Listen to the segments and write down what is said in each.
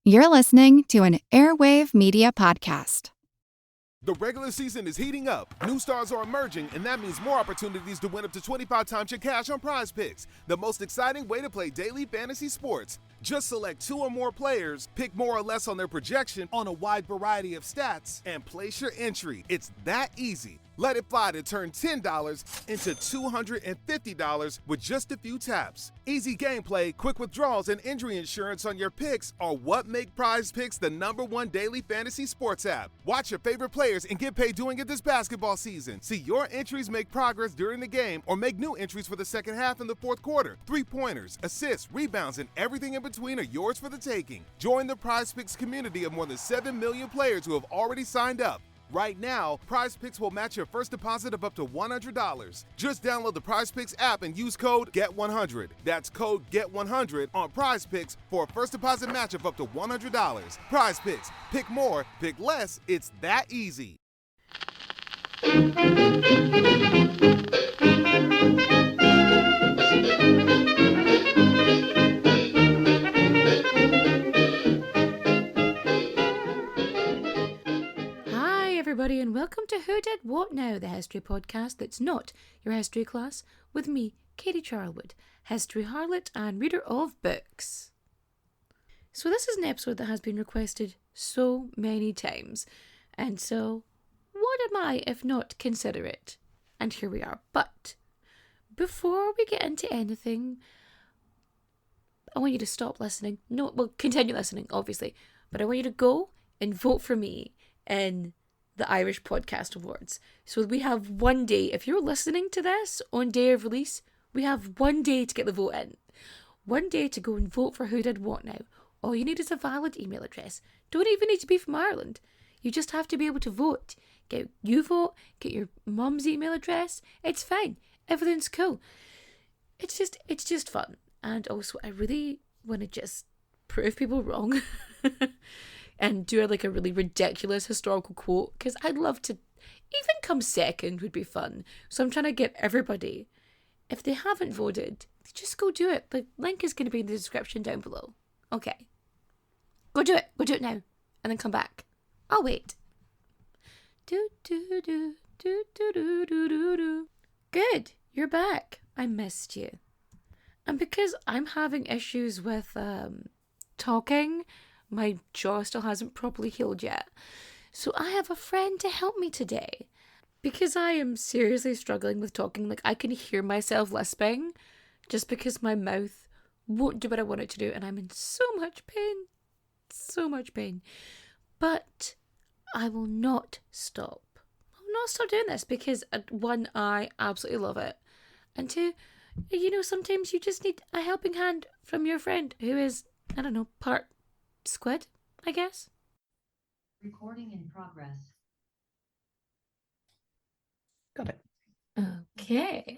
You're listening to an Airwave Media Podcast. The regular season is heating up. New stars are emerging, and that means more opportunities to win up to 25 times your cash on Prize Picks, the most exciting way to play daily fantasy sports. Just select 2 or more players, pick more or less on their projection on a wide variety of stats, and place your entry. It's that easy. Let it fly to turn $10 into $250 with just a few taps. Easy gameplay, quick withdrawals, and injury insurance on your picks are what make Prize Picks the #1 daily fantasy sports app. Watch your favorite players and get paid doing it this basketball season. See your entries make progress during the game or make new entries for the second half and the fourth quarter. 3-pointers, assists, rebounds, and everything in between are yours for the taking. Join the Prize Picks community of more than 7 million players who have already signed up. Right now, Prize Picks will match your first deposit of up to $100. Just download the Prize Picks app and use code GET100. That's code GET100 on Prize Picks for a first deposit match of up to $100. Prize Picks. Pick more, pick less. It's that easy. Everybody, and welcome to Who Did What Now, the history podcast that's not your history class, with me, Katie Charlwood, history harlot and reader of books. So this is an episode that has been requested so many times, and so what am I if not considerate? And here we are. But before we get into anything, I want you to stop listening. No, well, continue listening, obviously, but I want you to go and vote for me in the Irish Podcast Awards. So we have one day. If you're listening to this on day of release, we have one day to get the vote in. One day to go and vote for Who Did What Now. All you need is a valid email address. Don't even need to be from Ireland. You just have to be able to vote. Get your mum's email address. It's fine. Everything's cool. It's just fun. And also, I really want to just prove people wrong. And do a really ridiculous historical quote, because I'd love to even come second would be fun. So I'm trying to get everybody, if they haven't voted, just go do it. The link is going to be in the description down below. Okay. Go do it now. And then come back. I'll wait. Do do do do do do do do do. Good. You're back. I missed you. And because I'm having issues with talking, my jaw still hasn't properly healed yet. So I have a friend to help me today. Because I am seriously struggling with talking. I can hear myself lisping just because my mouth won't do what I want it to do. And I'm in so much pain. So much pain. But I will not stop. I will not stop doing this because, one, I absolutely love it. And two, sometimes you just need a helping hand from your friend who is, I don't know, part squid, I guess. Recording in progress. Got it. Okay.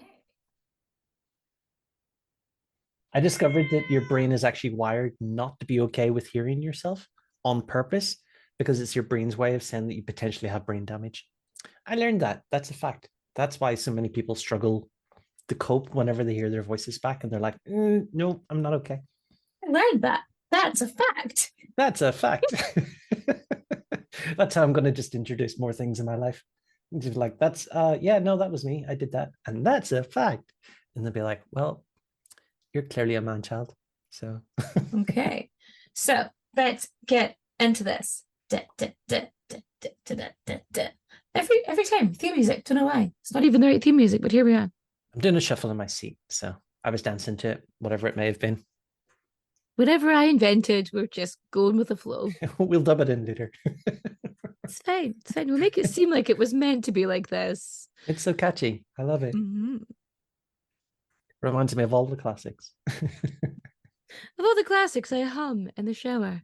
I discovered that your brain is actually wired not to be okay with hearing yourself on purpose because it's your brain's way of saying that you potentially have brain damage. I learned that. That's a fact. That's why so many people struggle to cope whenever they hear their voices back and they're like, no, I'm not okay. I learned that. That's a fact. That's a fact. That's how I'm going to just introduce more things in my life. Just like, that was me. I did that. And that's a fact. And they'll be like, well, you're clearly a man-child. So. Okay. So let's get into this. Every time, theme music. Don't know why. It's not even the right theme music, but here we are. I'm doing a shuffle in my seat. So I was dancing to it, whatever it may have been. Whatever I invented, we're just going with the flow. We'll dub it in later. It's fine. It's fine. We'll make it seem like it was meant to be like this. It's so catchy. I love it. Mm-hmm. Reminds me of all the classics. Of all the classics, I hum in the shower.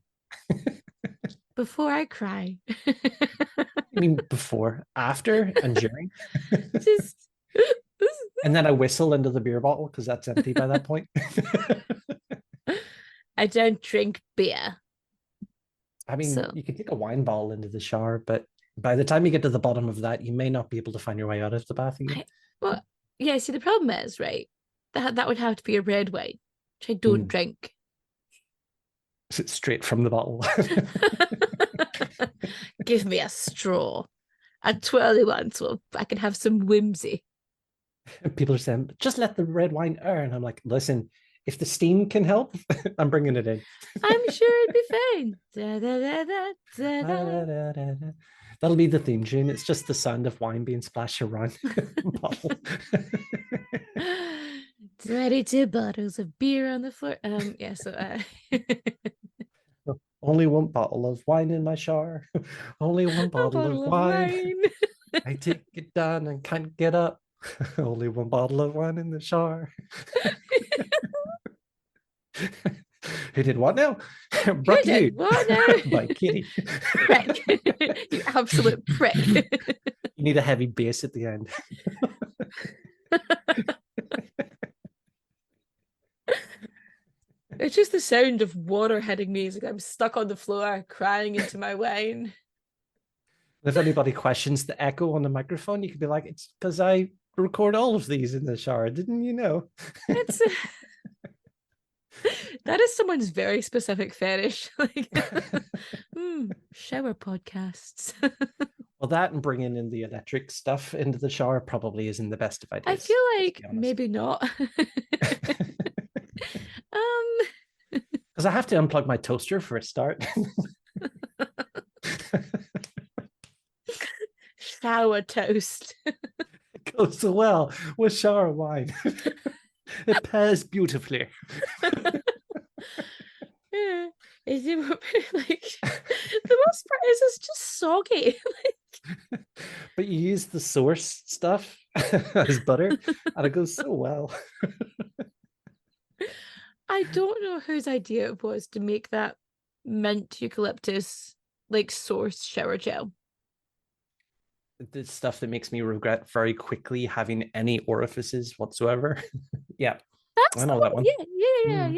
Before I cry. You mean before, after, and during? Just... And then I whistle into the beer bottle because that's empty by that point. I don't drink beer. I mean, you could take a wine bottle into the shower, but by the time you get to the bottom of that, you may not be able to find your way out of the bath again. See, the problem is, right, that would have to be a red wine, which I don't drink. Straight from the bottle. Give me a straw. A twirly one so I can have some whimsy. People are saying, just let the red wine earn. I'm like, listen, if the steam can help, I'm bringing it in. I'm sure it'd be fine. Da, da, da, da, da, da. That'll be the theme tune. It's just the sound of wine being splashed around the bottle. 22 bottles of beer on the floor. Only one bottle of wine in my shower. Only one bottle of wine. I take it down and can't get up. Only one bottle of wine in the shower. Who did what now? Brought you what now? by Katie. Prick. You absolute prick. You need a heavy bass at the end. It's just the sound of water hitting me. It's like I'm stuck on the floor crying into my wine. If anybody questions the echo on the microphone, you could be like, it's because I record all of these in the shower. Didn't you know? It's that is someone's very specific fetish. Like, shower podcasts. Well, that and bringing in the electric stuff into the shower probably isn't the best of ideas. I feel like maybe not. Because I have to unplug my toaster for a start. Shower toast. It goes so well with shower wine. It pairs beautifully. Yeah. Is it like the worst part is it's just soggy. But you use the source stuff as butter, and it goes so well. I don't know whose idea it was to make that mint eucalyptus like source shower gel. The stuff that makes me regret very quickly having any orifices whatsoever. Yeah. That's I know that one. Yeah.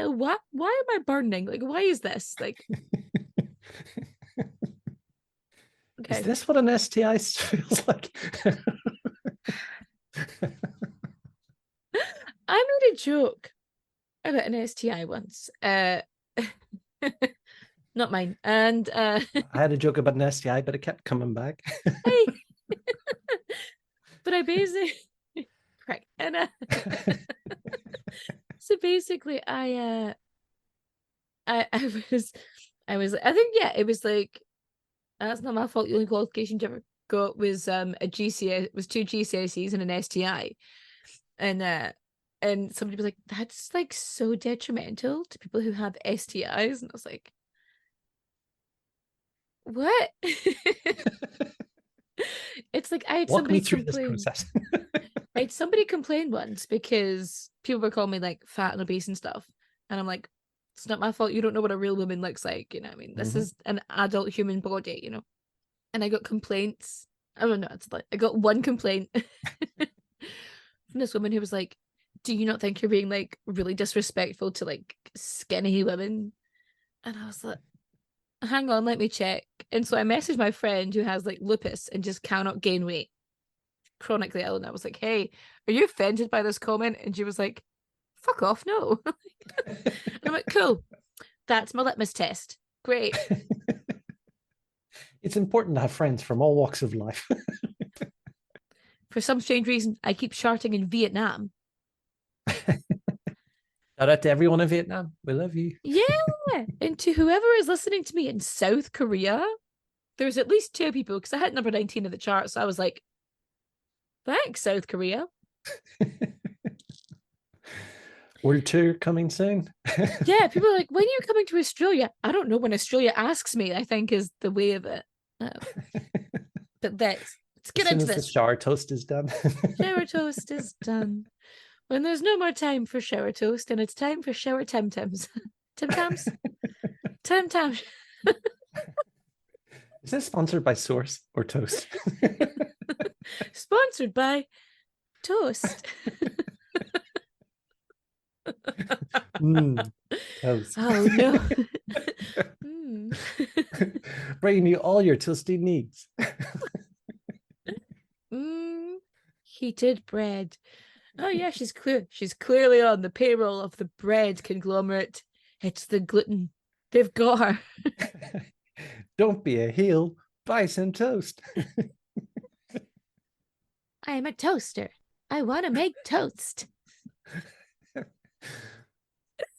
Why am I burning? Like, why is this? Like, okay. Is this what an STI feels like? I made a joke about an STI once. Not mine. And I had a joke about an STI, but it kept coming back. Hey. But I basically correct. And so basically I was I think it was like that's not my fault. The only qualification you ever got was a GCS, was 2 GCSEs and an STI. And somebody was like, that's like so detrimental to people who have STIs. And I was like, what? It's like I had Walk somebody me through complain. this process. I had somebody complain once because people were calling me like fat and obese and stuff. And I'm like, it's not my fault. You don't know what a real woman looks like. You know what I mean? This is an adult human body, you know? And I got complaints. I don't know. It's like, I got one complaint from this woman who was like, do you not think you're being like really disrespectful to like skinny women? And I was like, hang on, let me check. And so I messaged my friend who has like lupus and just cannot gain weight, chronically ill. And I was like, hey, are you offended by this comment? And she was like, fuck off, no. And I'm like, cool. That's my litmus test. Great. It's important to have friends from all walks of life. For some strange reason, I keep sharting in Vietnam. Shout out to everyone in Vietnam. We love you. Yeah. And to whoever is listening to me in South Korea, there's at least 2 people, because I hit number 19 of the chart. So I was like, thanks, South Korea. World tour coming soon. Yeah, people are like, when are you coming to Australia? I don't know. When Australia asks me, I think is the way of it. But let's get into this. The shower toast is done. Shower toast is done. When there's no more time for shower toast and it's time for shower Tim-Tams. Tim-Tams? Tim-Tams. Is this sponsored by Source or Toast? Sponsored by Toast. Toast. Oh no. Bringing you all your toasty needs. Heated bread. Oh yeah, she's clearly on the payroll of the bread conglomerate. It's the gluten They've got her. Don't be a heel. Buy some toast. I am a toaster. I want to make toast.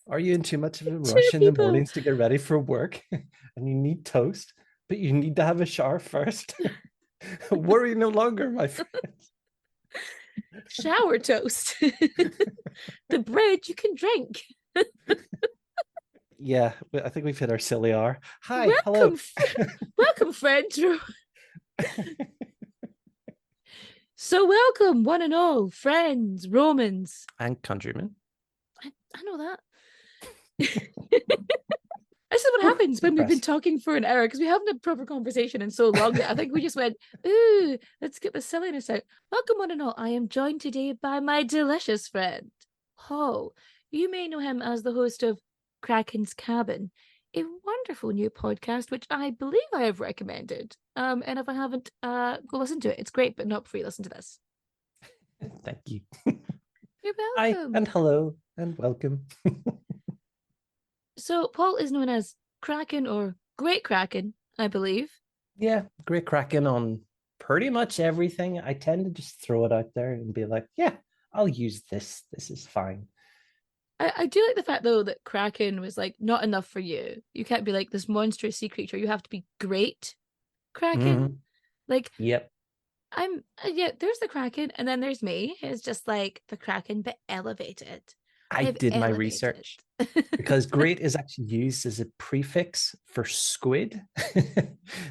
Are you in too much of a Two rush in the people. mornings to get ready for work and you need toast, but you need to have a shower first? Worry no longer, my friend. Shower toast. The bread you can drink. Yeah, I think we've hit our silly hour. Hi, Welcome, hello. welcome, friend. So welcome, one and all, friends, Romans. And countrymen. I know that. This is what happens when we've been talking for an hour, because we haven't had a proper conversation in so long that I think we just went, ooh, let's get the silliness out. Welcome, one and all. I am joined today by my delicious friend, Paul. You may know him as the host of Kraken's Cabin, a wonderful new podcast, which I believe I have recommended. And if I haven't, go listen to it. It's great, but not free. Listen to this. Thank you. You're Hi, welcome. and hello, and welcome. So Paul is known as Kraken or Great Kraken, I believe. Yeah, great cracking on pretty much everything. I tend to just throw it out there and be like, yeah, I'll use this. This is fine. I do like the fact, though, that Kraken was like not enough for you. You can't be like this monstrous sea creature. You have to be great Kraken. Mhm. Like, Yep. yeah, there's the Kraken, and then there's me. It's just like the Kraken, but elevated. I I've did my elevated. research because great is actually used as a prefix for squid.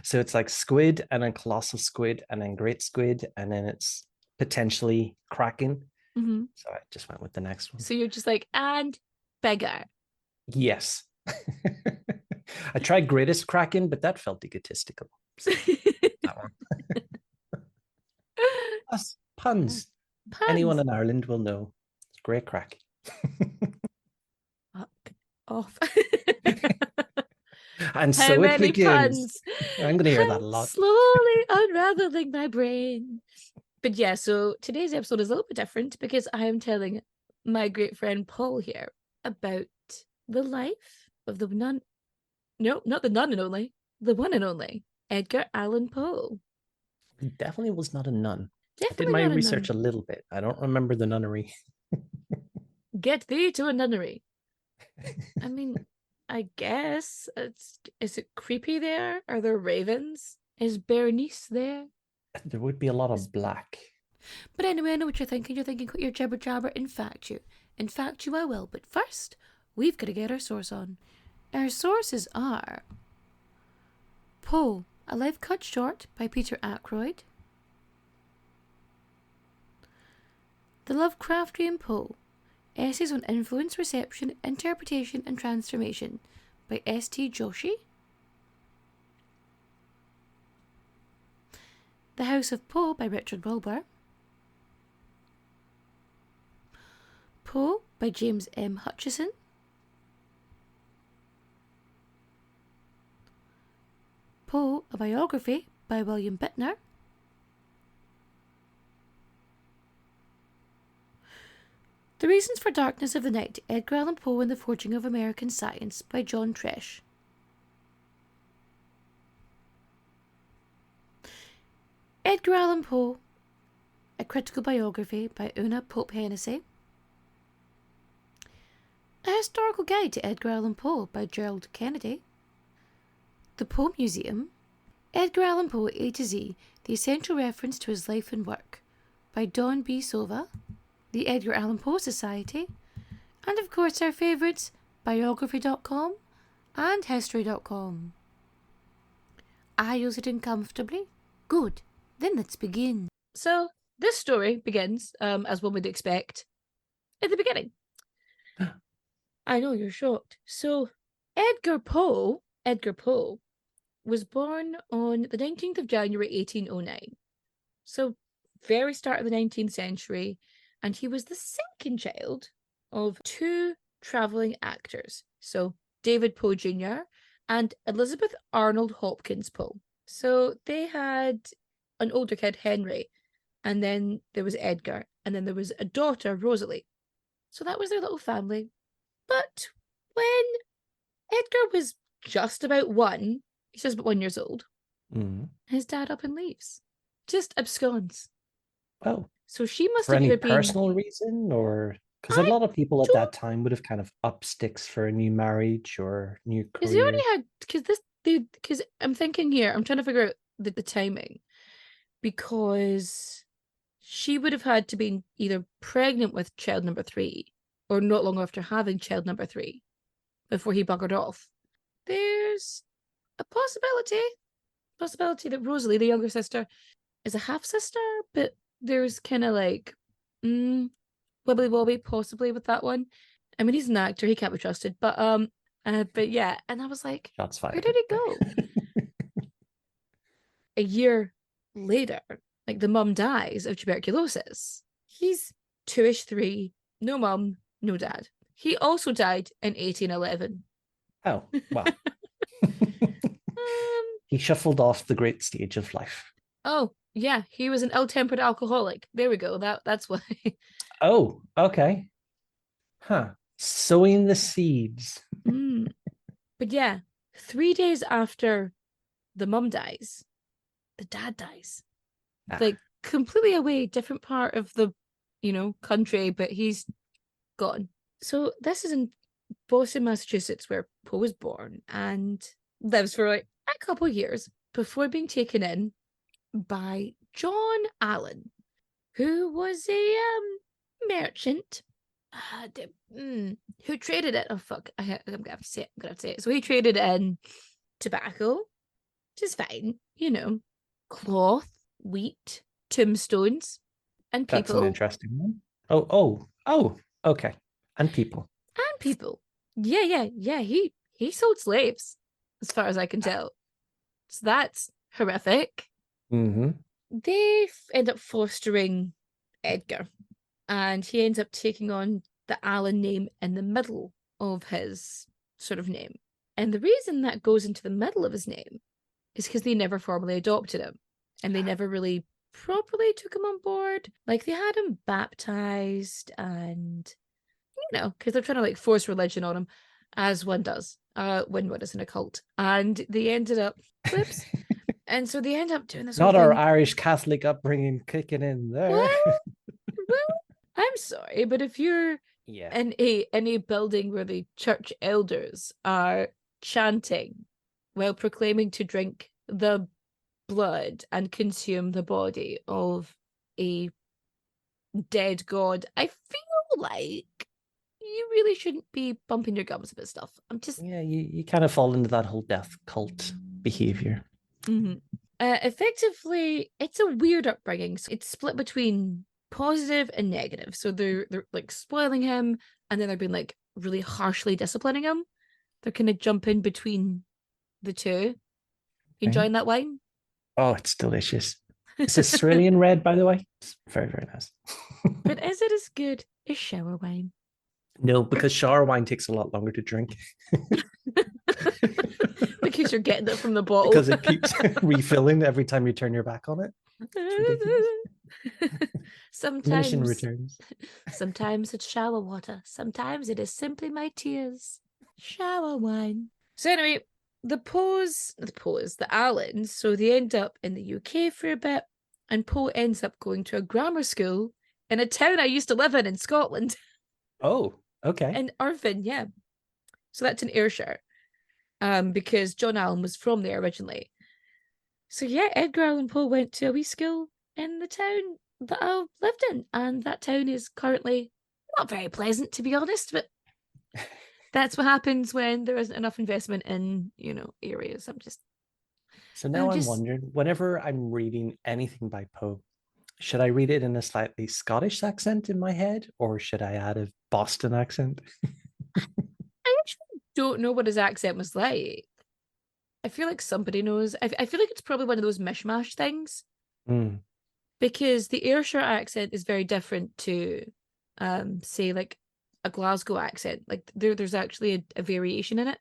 So it's like squid and then colossal squid and then great squid and then it's potentially Kraken. Mhm. So I just went with the next one. So you're just like, and bigger. Yes. I tried greatest Kraken, but that felt egotistical. So that one. Plus, puns. Puns. Anyone in Ireland will know. It's great crack. Off. And How so it many begins. puns? I'm going to hear that a lot. Slowly unraveling my brain. But yeah, so today's episode is a little bit different because I am telling my great friend Paul here about the life of the nun. No, not the nun and only, the one and only Edgar Allan Poe. He definitely was not a nun. Definitely I did my not a research nun. a little bit. I don't remember the nunnery. Get thee to a nunnery. I mean, I guess is it creepy there? Are there ravens? Is Berenice there? There would be a lot of black. But anyway, I know what you're thinking. You're thinking, quit your jabber jabber. In fact, I will. But first, we've got to get our source on. Our sources are Poe, A Life Cut Short by Peter Ackroyd, The Lovecraftian Poe, Essays on Influence, Reception, Interpretation and Transformation by S.T. Joshi, The House of Poe by Richard Wilbur, Poe by James M. Hutchison, Poe, A Biography by William Bittner, The Reasons for Darkness of the Night, Edgar Allan Poe and the Forging of American Science by John Tresh, Edgar Allan Poe, A Critical Biography by Una Pope Hennessy, A Historical Guide to Edgar Allan Poe by Gerald Kennedy, The Poe Museum, Edgar Allan Poe A to Z, The Essential Reference to His Life and Work by Don B. Sova, The Edgar Allan Poe Society, and of course our favourites, biography.com and history.com. Are you sitting comfortably? Good. Then let's begin. So, this story begins, as one would expect, at the beginning. I know, you're shocked. So, Edgar Poe was born on the 19th of January 1809. So, very start of the 19th century, and he was the second child of two travelling actors. So, David Poe Jr. and Elizabeth Arnold Hopkins Poe. So, they had an older kid, Henry, and then there was Edgar, and then there was a daughter, Rosalie. So that was their little family. But when Edgar was just about 1. He's just about 1 year old. Mm. His dad up and leaves. Just absconds. Oh. So she must For have any either been... personal reason, or because a I lot of people at don't... that time would have kind of up sticks for a new marriage or new Because he already career. had... Because I'm thinking here, I'm trying to figure out the timing. Because she would have had to be either pregnant with child number 3 or not long after having child number 3 before he buggered off. There's a possibility that Rosalie, the younger sister, is a half sister, but there's kind of like wibbly wobbly possibly with that one. I mean, he's an actor; he can't be trusted. But yeah, and I was like, Shots fired. where did he go? A year later, like the mum dies of tuberculosis. He's 2ish, 3, no mum, no dad. He also died in 1811. Oh, well. He shuffled off the great stage of life. Oh, yeah, he was an ill-tempered alcoholic. There we go. That's why. Oh, okay. Huh. Sowing the seeds. But yeah, 3 days after the mum dies, the dad dies. Like completely away, different part of the, country, but he's gone. So this is in Boston, Massachusetts, where Poe was born and lives for like a couple of years before being taken in by John Allan, who was a merchant who traded it. Oh fuck! I'm gonna have to say it. So he traded in tobacco, which is fine, cloth, wheat, tombstones, and people. That's an interesting one. Oh, okay. And people. And people. Yeah. He sold slaves, as far as I can tell. So that's horrific. Mm-hmm. They end up fostering Edgar, and he ends up taking on the Allan name in the middle of his sort of name. And the reason that goes into the middle of his name is because they never formally adopted him, and they never really properly took him on board. Like, they had him baptized, and because they're trying to like force religion on him, as one does when one is in a cult. And they ended up and so they end up doing this Not whole our thing. Irish Catholic upbringing kicking in there. Well, I'm sorry, but if you're in a building where the church elders are chanting while proclaiming to drink the blood and consume the body of a dead god, I feel like you really shouldn't be bumping your gums about stuff. I'm just... Yeah, you kind of fall into that whole death cult behavior. Mm-hmm. Effectively, it's a weird upbringing. So it's split between positive and negative. So they're like spoiling him, and then they're being like really harshly disciplining him. They're kind of jumping between the two. You enjoying that wine? Oh, it's delicious. This is cerulean red, by the way. It's very, very nice. But is it as good as shower wine? No, because shower wine takes a lot longer to drink. Because you're getting it from the bottle. Because it keeps refilling every time you turn your back on it. It's ridiculous. Sometimes it's shower water. Sometimes it is simply my tears. Shower wine. So anyway, the Allans, so they end up in the UK for a bit, and Poe ends up going to a grammar school in a town I used to live in Scotland. Oh, okay. In Irvine, yeah. So that's in Ayrshire. Because John Allan was from there originally. So yeah, Edgar Allan Poe went to a wee school in the town that I lived in, and that town is currently not very pleasant, to be honest, but that's what happens when there isn't enough investment in, areas. So now I'm wondering, whenever I'm reading anything by Poe, should I read it in a slightly Scottish accent in my head, or should I add a Boston accent? I actually don't know what his accent was like. I feel like somebody knows. I feel like it's probably one of those mishmash things. Because the Ayrshire accent is very different to, say, like a Glasgow accent. Like there's actually a variation in it.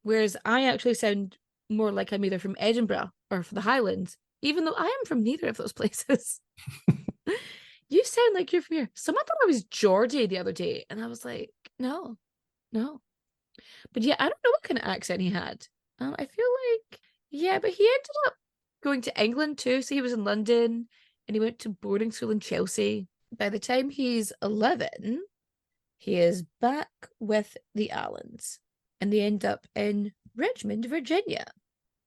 Whereas I actually sound more like I'm either from Edinburgh or from the Highlands, even though I am from neither of those places. You sound like you're from here. Someone thought I was Geordie the other day, and I was like, no. But yeah, I don't know what kind of accent he had. I feel like, yeah, but he ended up going to England too. So he was in London and he went to boarding school in Chelsea. By the time he's 11, he is back with the Allens and they end up in Richmond, Virginia.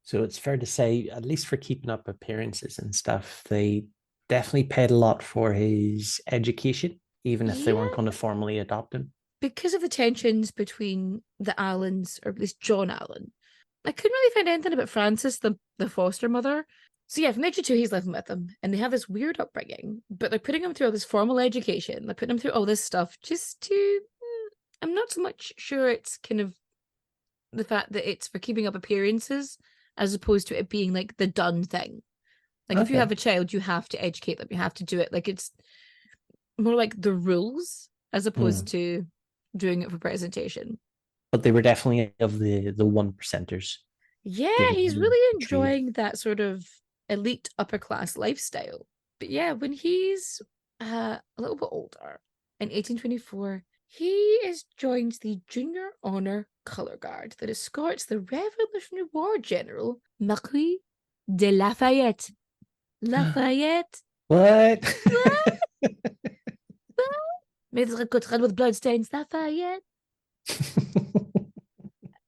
So it's fair to say, at least for keeping up appearances and stuff, they definitely paid a lot for his education, even if they weren't Yeah. going to formally adopt him. Because of the tensions between the Allens, or at least John Allen, I couldn't really find anything about Frances, the foster mother. So yeah, from the age of 2, he's living with them, and they have this weird upbringing, but they're putting him through all this formal education. They're putting him through all this stuff just to. I'm not so much sure it's kind of the fact that it's for keeping up appearances as opposed to it being like the done thing. Like if you have a child, you have to educate them. You have to do it. Like it's more like the rules as opposed to doing it for presentation. But they were definitely of the 1%ers. Yeah, he's really enjoying that sort of elite upper class lifestyle. But yeah, when he's a little bit older, in 1824, he is joined the Junior Honor Color Guard that escorts the Revolutionary War General Marquis de Lafayette. Lafayette. What? Maître Cotterelle with bloodstains. Lafayette.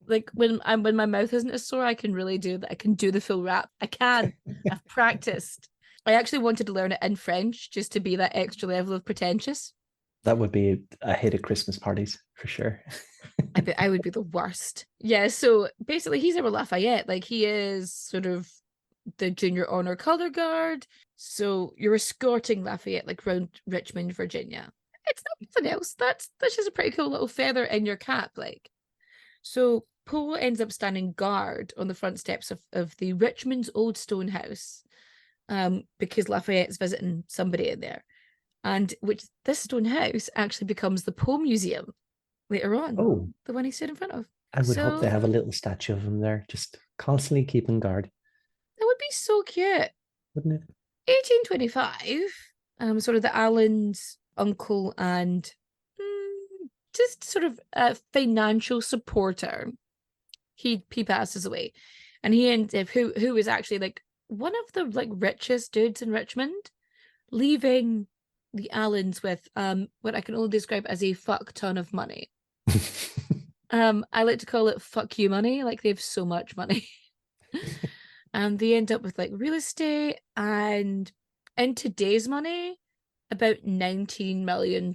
Like when my mouth isn't as sore, I can really do that. I can do the full rap. I can. I've practiced. I actually wanted to learn it in French just to be that extra level of pretentious. That would be a hit at Christmas parties for sure. I would be the worst. Yeah, so basically he's our Lafayette. Like he is sort of the Junior Honor Color Guard. So you're escorting Lafayette like around Richmond, Virginia. It's nothing else. That's just a pretty cool little feather in your cap, like. So Poe ends up standing guard on the front steps of the Richmond's old stone house, because Lafayette's visiting somebody in there. And which this stone house actually becomes the Poe Museum later on. Oh, the one he stood in front of. I would hope they have a little statue of him there, just constantly keeping guard. That would be so cute. Wouldn't it? 1825, sort of the Allen's uncle and just sort of a financial supporter. He passes away, and he ends up who is actually like one of the like richest dudes in Richmond, leaving the Allens with what I can only describe as a fuck ton of money. I like to call it fuck you money. Like they have so much money. And they end up with like real estate and in today's money, about $19 million.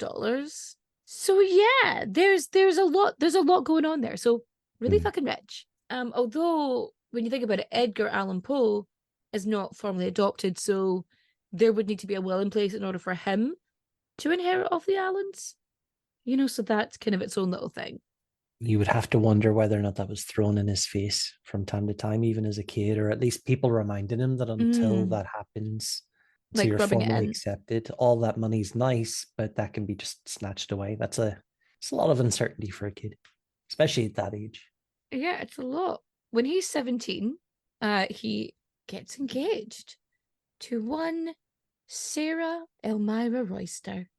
So yeah, there's a lot going on there. So really fucking rich. Although when you think about it, Edgar Allan Poe is not formally adopted, so there would need to be a will in place in order for him to inherit off the Allens. So that's kind of its own little thing. You would have to wonder whether or not that was thrown in his face from time to time, even as a kid, or at least people reminding him that until that happens, so Like you're rubbing it formally in. accepted, all that money's nice, but that can be just snatched away. It's a lot of uncertainty for a kid, especially at that age. Yeah, it's a lot. When he's 17, he gets engaged to one Sarah Elmira Royster,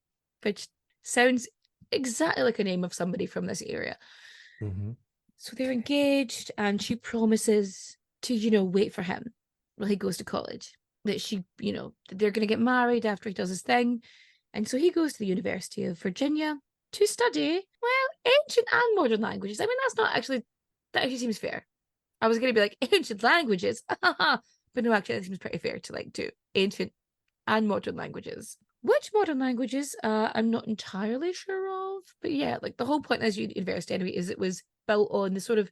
which sounds exactly like a name of somebody from this area. So they're engaged, and she promises to, wait for him while he goes to college. That they're going to get married after he does his thing. And so he goes to the University of Virginia to study, well, ancient and modern languages. I mean, that actually seems fair. I was going to be like, ancient languages, but no, actually, that seems pretty fair to like do ancient and modern languages. Which modern languages, I'm not entirely sure of. But yeah, like the whole point of this university anyway is it was built on the sort of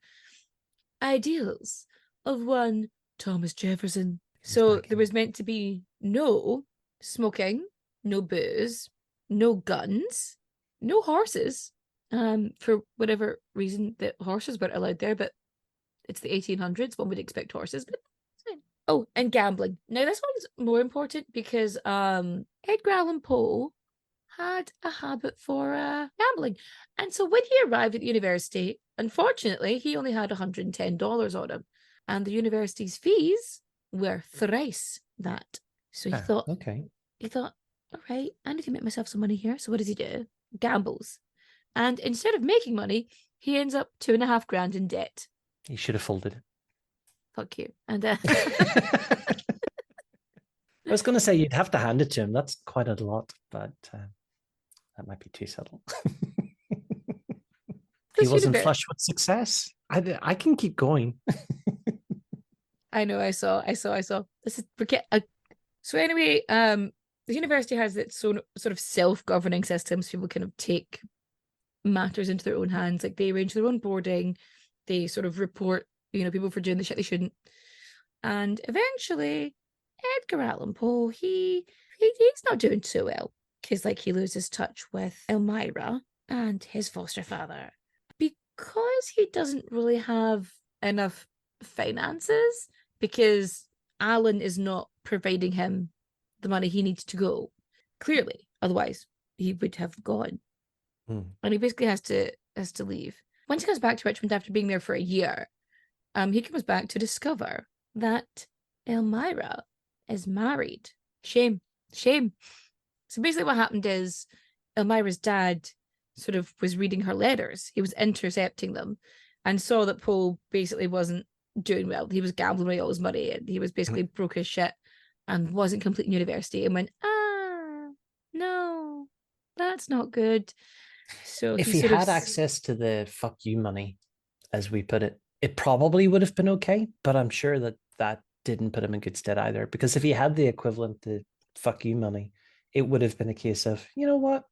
ideals of one Thomas Jefferson. So there was meant to be no smoking, no booze, no guns, no horses. For whatever reason that horses weren't allowed there, but it's the 1800s. One would expect horses, but oh, and gambling. Now this one's more important because Edgar Allan Poe had a habit for gambling. And so when he arrived at the university, unfortunately, he only had $110 on him. And the university's fees were thrice that. So he thought, all right, I need to make myself some money here. So what does he do? Gambles. And instead of making money, he ends up $2,500 in debt. He should have folded it. Fuck you. And I was going to say you'd have to hand it to him. That's quite a lot, but that might be too subtle. He wasn't flush with success. I can keep going. I know. I saw. This is so anyway. The university has its own sort of self-governing systems. People kind of take matters into their own hands. Like they arrange their own boarding. They sort of report, people for doing the shit they shouldn't. And eventually, Edgar Allan Poe, he's not doing so well because he loses touch with Elmira and his foster father because he doesn't really have enough finances, because Alan is not providing him the money he needs to go, clearly, otherwise he would have gone. And he basically has to leave. Once he comes back to Richmond after being there for a year, he comes back to discover that Elmira is married. Shame. So basically what happened is Elmira's dad sort of was reading her letters. He was intercepting them and saw that Poe basically wasn't doing well. He was gambling away all his money and he was basically broke as shit and wasn't completing university, and went, no, that's not good. So if he had access to the fuck you money, as we put it, it probably would have been okay, but I'm sure that didn't put him in good stead either, because if he had the equivalent to fuck you money, it would have been a case of, you know what,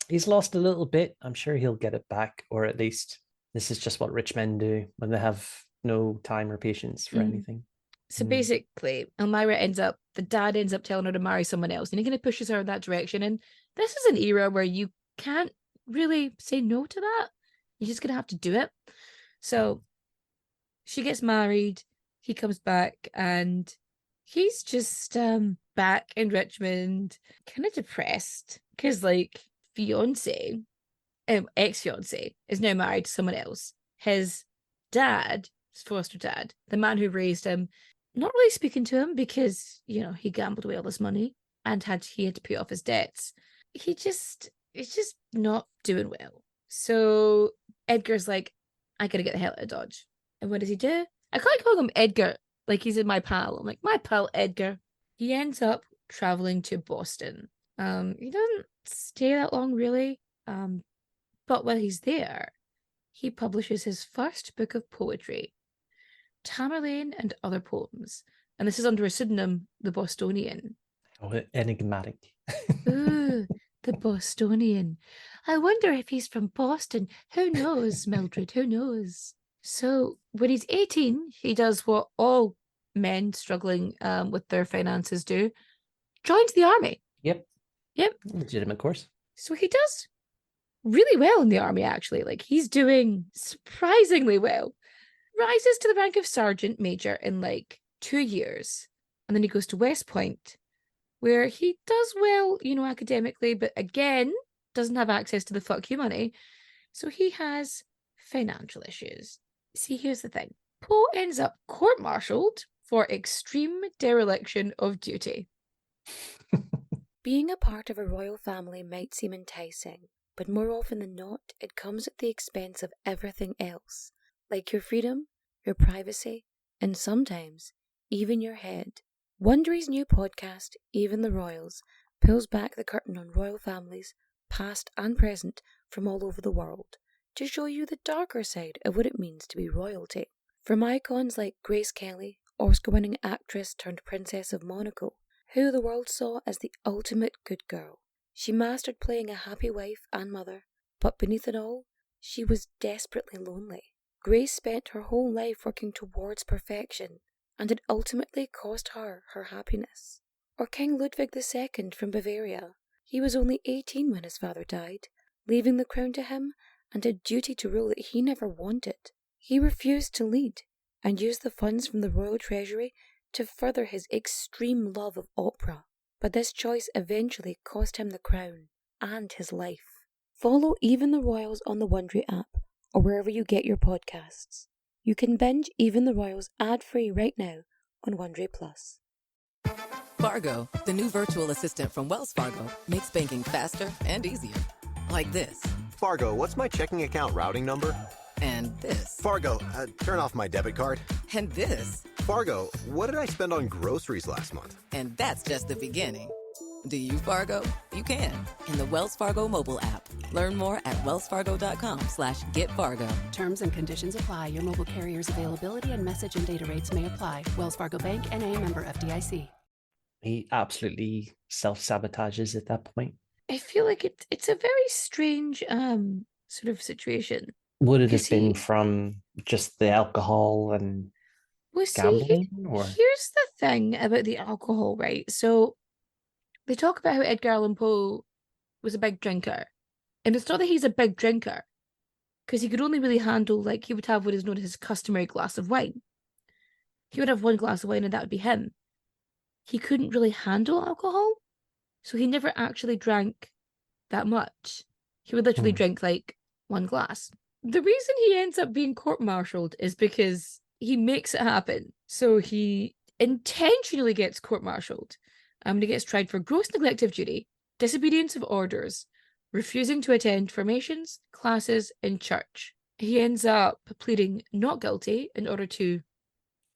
he's lost a little bit, I'm sure he'll get it back, or at least this is just what rich men do when they have no time or patience for anything. So basically, the dad ends up telling her to marry someone else, and he kind of pushes her in that direction. And this is an era where you can't really say no to that. You're just going to have to do it. So she gets married, he comes back, and he's just back in Richmond, kind of depressed, because ex-fiance is now married to someone else. His dad, his foster dad, the man who raised him, not really speaking to him because, he gambled away all this money and he had to pay off his debts. He's just not doing well. So Edgar's like, I gotta get the hell out of Dodge. And what does he do? I can't call him Edgar like he's my pal. I'm like, my pal Edgar. He ends up traveling to Boston. He doesn't stay that long really. But while he's there, he publishes his first book of poetry, Tamerlane and Other Poems. And this is under a pseudonym, the Bostonian. Oh, enigmatic. Ooh, the Bostonian. I wonder if he's from Boston. Who knows, Mildred? Who knows? So when he's 18, he does what all men struggling with their finances do. Joins the army. Yep. Legitimate course. So he does really well in the army, actually. He's doing surprisingly well. Rises to the rank of sergeant major in 2 years. And then he goes to West Point, where he does well, academically, but again, doesn't have access to the fuck you money. So he has financial issues. See, here's the thing. Poe ends up court-martialed for extreme dereliction of duty. Being a part of a royal family might seem enticing, but more often than not, it comes at the expense of everything else, like your freedom, your privacy, and sometimes even your head. Wondery's new podcast, Even the Royals, pulls back the curtain on royal families, past and present, from all over the world, to show you the darker side of what it means to be royalty. From icons like Grace Kelly, Oscar-winning actress turned Princess of Monaco, who the world saw as the ultimate good girl. She mastered playing a happy wife and mother, but beneath it all, she was desperately lonely. Grace spent her whole life working towards perfection, and it ultimately cost her her happiness. Or King Ludwig II from Bavaria. He was only 18 when his father died, leaving the crown to him and a duty to rule that he never wanted. He refused to lead, and used the funds from the royal treasury to further his extreme love of opera. But this choice eventually cost him the crown and his life. Follow Even the Royals on the Wondery app, or wherever you get your podcasts. You can binge Even the Royals ad-free right now on Wondery Plus. Fargo, the new virtual assistant from Wells Fargo, makes banking faster and easier. Like this. Fargo, what's my checking account routing number? And this. Fargo, turn off my debit card. And this. Fargo, what did I spend on groceries last month? And that's just the beginning. Do you, Fargo? You can in the Wells Fargo mobile app. Learn more at wellsfargo.com/getfargo. Terms and conditions apply. Your mobile carrier's availability and message and data rates may apply. Wells Fargo Bank, N.A., member FDIC. He absolutely self-sabotages at that point. I feel like it's a very strange sort of situation. Would it have been from just the alcohol and gambling? Here's the thing about the alcohol, right? So they talk about how Edgar Allan Poe was a big drinker. And it's not that he's a big drinker, because he could only really handle, like, he would have what is known as his customary glass of wine. He would have one glass of wine and that would be him. He couldn't really handle alcohol, so he never actually drank that much. He would literally drink, like, one glass. The reason he ends up being court-martialed is because he makes it happen. So he intentionally gets court-martialed. He gets tried for gross neglect of duty, disobedience of orders, refusing to attend formations, classes, in church. He ends up pleading not guilty in order to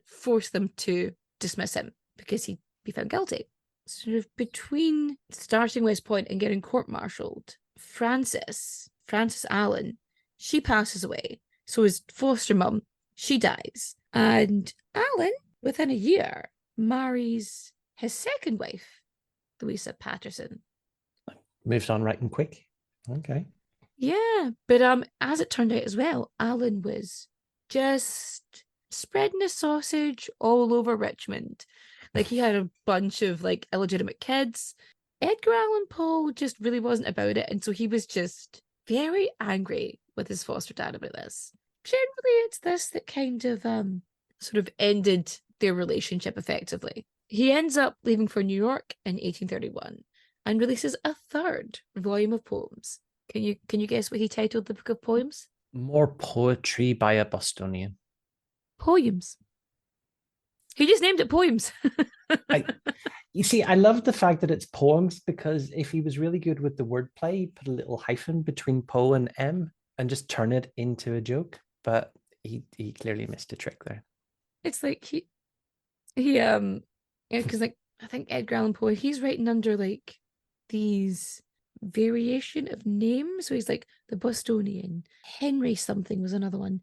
force them to dismiss him because he'd be found guilty. Sort of between starting West Point and getting court-martialed, Frances Allen, she passes away. So his foster mum, she dies. And Allen, within a year, marries his second wife, Louisa Patterson. Moved on right and quick. Okay. Yeah, but as it turned out as well, Alan was just spreading a sausage all over Richmond. Like, he had a bunch of, like, illegitimate kids. Edgar Allan Poe just really wasn't about it, and so he was just very angry with his foster dad about this. Generally, it's this that kind of sort of ended their relationship effectively. He ends up leaving for New York in 1831 and releases a third volume of poems. Can you guess what he titled the book of poems? More Poetry by a Bostonian. Poems. He just named it Poems. You see, I love the fact that it's poems, because if he was really good with the wordplay, put a little hyphen between Poe and M and just turn it into a joke. But he clearly missed a trick there. It's like he because, like, I think Edgar Allan Poe, he's writing under, like, these variation of names. So he's like the Bostonian, Henry something was another one.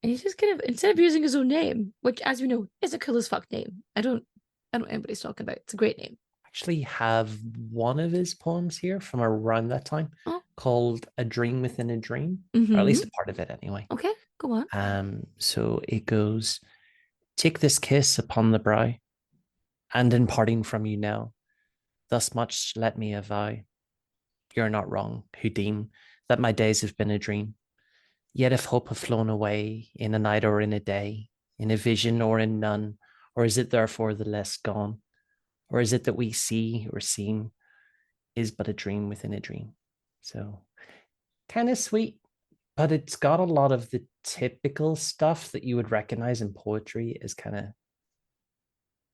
And he's just kind of, instead of using his own name, which, as we know, is a cool as fuck name. I don't know what anybody's talking about. It's a great name. Actually have one of his poems here from around that time called A Dream Within a Dream, or at least a part of it anyway. Okay, go on. So it goes, take this kiss upon the brow, and in parting from you now, thus much let me avow. You're not wrong, who deem that my days have been a dream. Yet if hope have flown away in a night or in a day, in a vision or in none, or is it therefore the less gone? Or is it that we see or seem is but a dream within a dream? So kind of sweet, but it's got a lot of the typical stuff that you would recognize in poetry as kind of...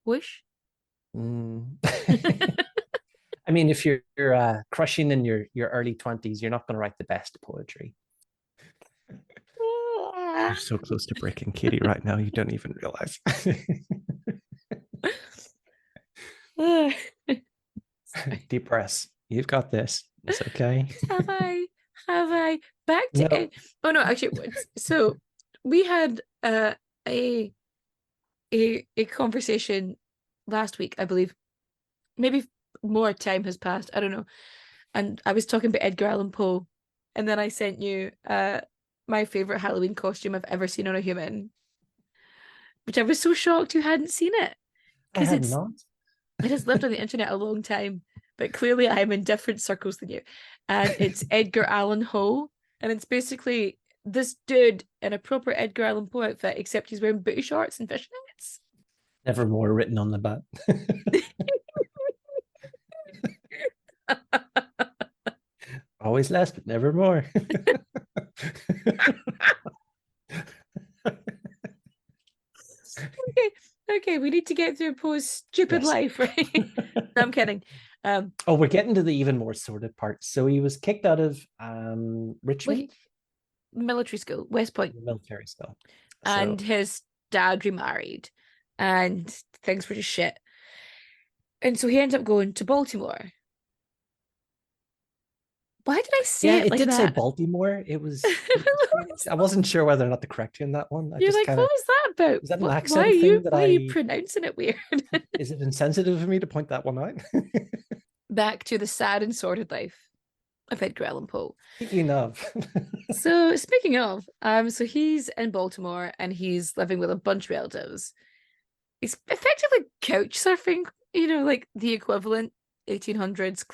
Wish? I mean, if you're crushing in your early 20s, you're not going to write the best poetry. You're so close to breaking Katie right now, you don't even realize. Deep breaths. You've got this. It's okay. Have I? Back to it. Oh no, actually, so we had a conversation last week, I believe. Maybe more time has passed. I don't know. And I was talking about Edgar Allan Poe, and then I sent you my favorite Halloween costume I've ever seen on a human, which I was so shocked you hadn't seen it. I had not. It has lived on the internet a long time, but clearly I am in different circles than you. And it's Edgar Allan Poe, and it's basically this dude in a proper Edgar Allan Poe outfit, except he's wearing booty shorts and fishnets. Nevermore written on the back. Always less, but never more. Okay, we need to get through Poe's stupid life, right? No, I'm kidding. Oh, we're getting to the even more sordid part. So he was kicked out of Richmond military school, West Point, military school. and So his dad remarried, and things were just shit. And so he ends up going to Baltimore. Why did I say yeah, it it like did say that? Baltimore. It was. I wasn't sure whether or not to correct you on that one. I You're just like, kind what of. was that about? Is that an Why are accent you thing that why are you I? pronouncing it weird? Is it insensitive of me to point that one out? Back to the sad and sordid life of Edgar Allan Poe. Speaking of. So speaking of, so he's in Baltimore and he's living with a bunch of relatives. He's effectively couch surfing, like the equivalent 1800s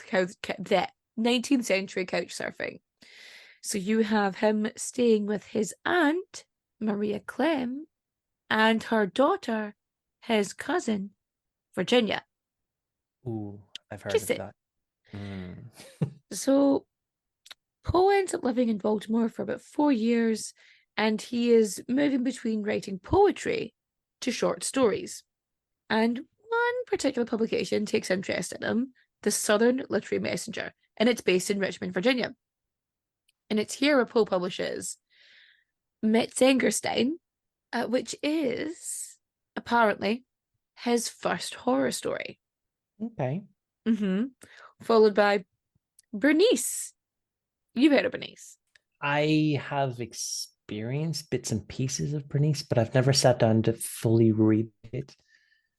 that 19th century couch surfing. So you have him staying with his aunt, Maria Clem, and her daughter, his cousin, Virginia. Ooh, I've heard Just of it. that. Mm. So Poe ends up living in Baltimore for about 4 years, and he is moving between writing poetry to short stories. And one particular publication takes interest in him, the Southern Literary Messenger, and it's based in Richmond, Virginia. And it's here where Poe publishes Metzengerstein, which is apparently his first horror story. Okay. Followed by Bernice. You've heard of Bernice. I have experienced bits and pieces of Bernice, but I've never sat down to fully read it.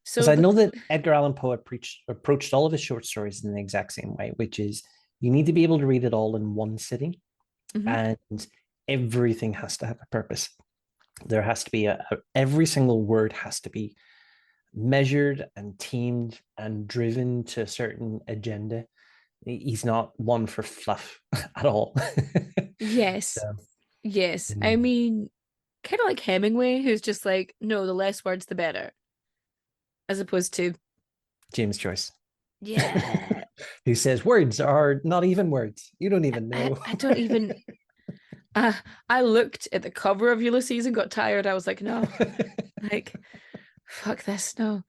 Because So I know that Edgar Allan Poe approached all of his short stories in the exact same way, which is you need to be able to read it all in one sitting, and everything has to have a purpose. There has to be every single word has to be measured and teamed and driven to a certain agenda. He's not one for fluff at all. Yes. So, Yes. I mean, kind of like Hemingway, who's just like, no, the less words, the better. As opposed to James Joyce. Yeah. Who says words are not even words. You don't even know. I don't even. I looked at the cover of Ulysses and got tired. I was like, no, like, fuck this, no.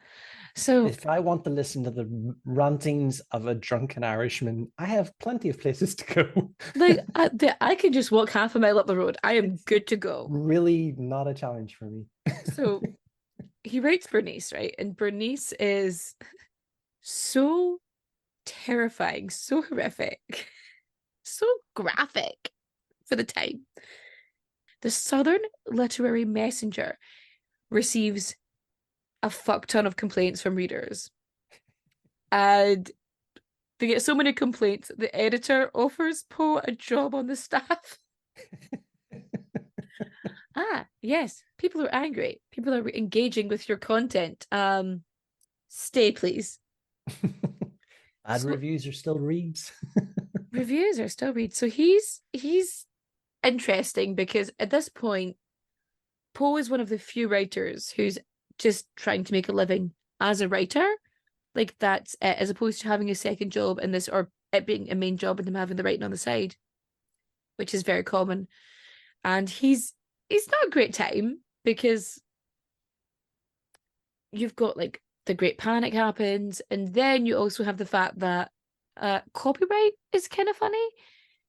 So if I want to listen to the rantings of a drunken Irishman, I have plenty of places to go. like, I can just walk half a mile up the road. I am good to go. Really not a challenge for me. So he writes Bernice, right? And Bernice is so terrifying, so horrific, so graphic for the time. The Southern Literary Messenger receives a fuck ton of complaints from readers. And they get so many complaints, the editor offers Poe a job on the staff. Yes, people are angry. People are engaging with your content. Stay, please. Bad reviews are still reads. Reviews are still reads. So he's interesting because at this point, Poe is one of the few writers who's just trying to make a living as a writer. Like that's as opposed to having a second job in this, or it being a main job and him having the writing on the side, which is very common. And he's not a great time because you've got like the Great Panic happens, and then you also have the fact that copyright is kind of funny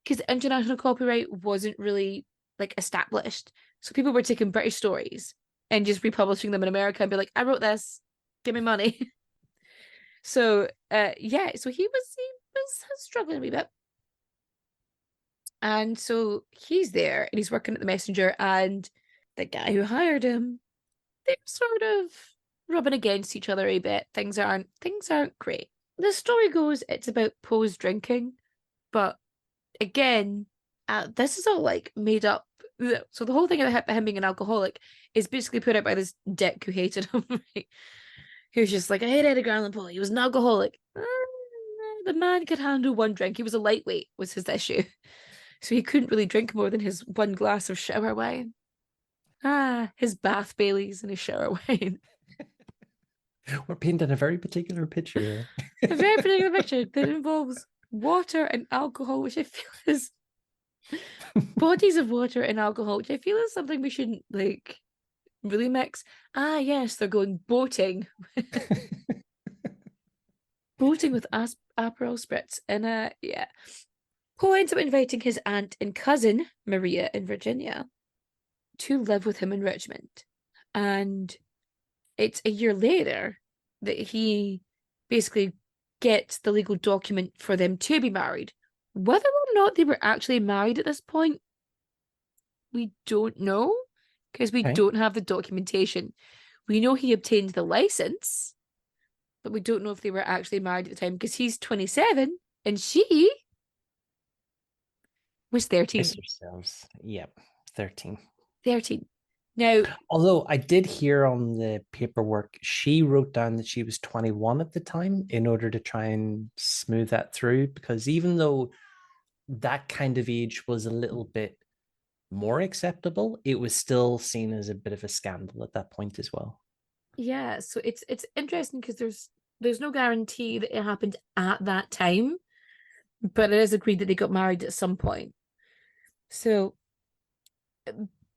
because international copyright wasn't really like established. So people were taking British stories and just republishing them in America and be like, I wrote this, give me money. So so he was struggling a wee bit. And so he's there and he's working at the Messenger, and the guy who hired him, they're sort of rubbing against each other a bit. Things aren't great. The story goes it's about Poe's drinking, but again, this is all like made up. So the whole thing about him being an alcoholic is basically put out by this dick who hated him, right? He was just like, I hate Edgar Allan Poe. He was an alcoholic. The man could handle one drink. He was a lightweight, was his issue. So he couldn't really drink more than his one glass of shower wine. His Bath Baileys and his shower wine. We're painting a very particular picture. A very particular picture that involves water and alcohol, which I feel is bodies of water and alcohol, which I feel is something we shouldn't like really mix. Yes, they're going boating. Bloating with Aperol spritz. And yeah. Poe ends up inviting his aunt and cousin, Maria in Virginia, to live with him in Richmond. And it's a year later that he basically gets the legal document for them to be married. Whether or not they were actually married at this point, we don't know, because we don't have the documentation. We know he obtained the license, but we don't know if they were actually married at the time, because he's 27 and she was 13. Yourselves. Yep, 13. 13. Now, although I did hear on the paperwork, she wrote down that she was 21 at the time in order to try and smooth that through, because even though that kind of age was a little bit more acceptable, it was still seen as a bit of a scandal at that point as well. Yeah, so it's interesting because there's no guarantee that it happened at that time, but it is agreed that they got married at some point. So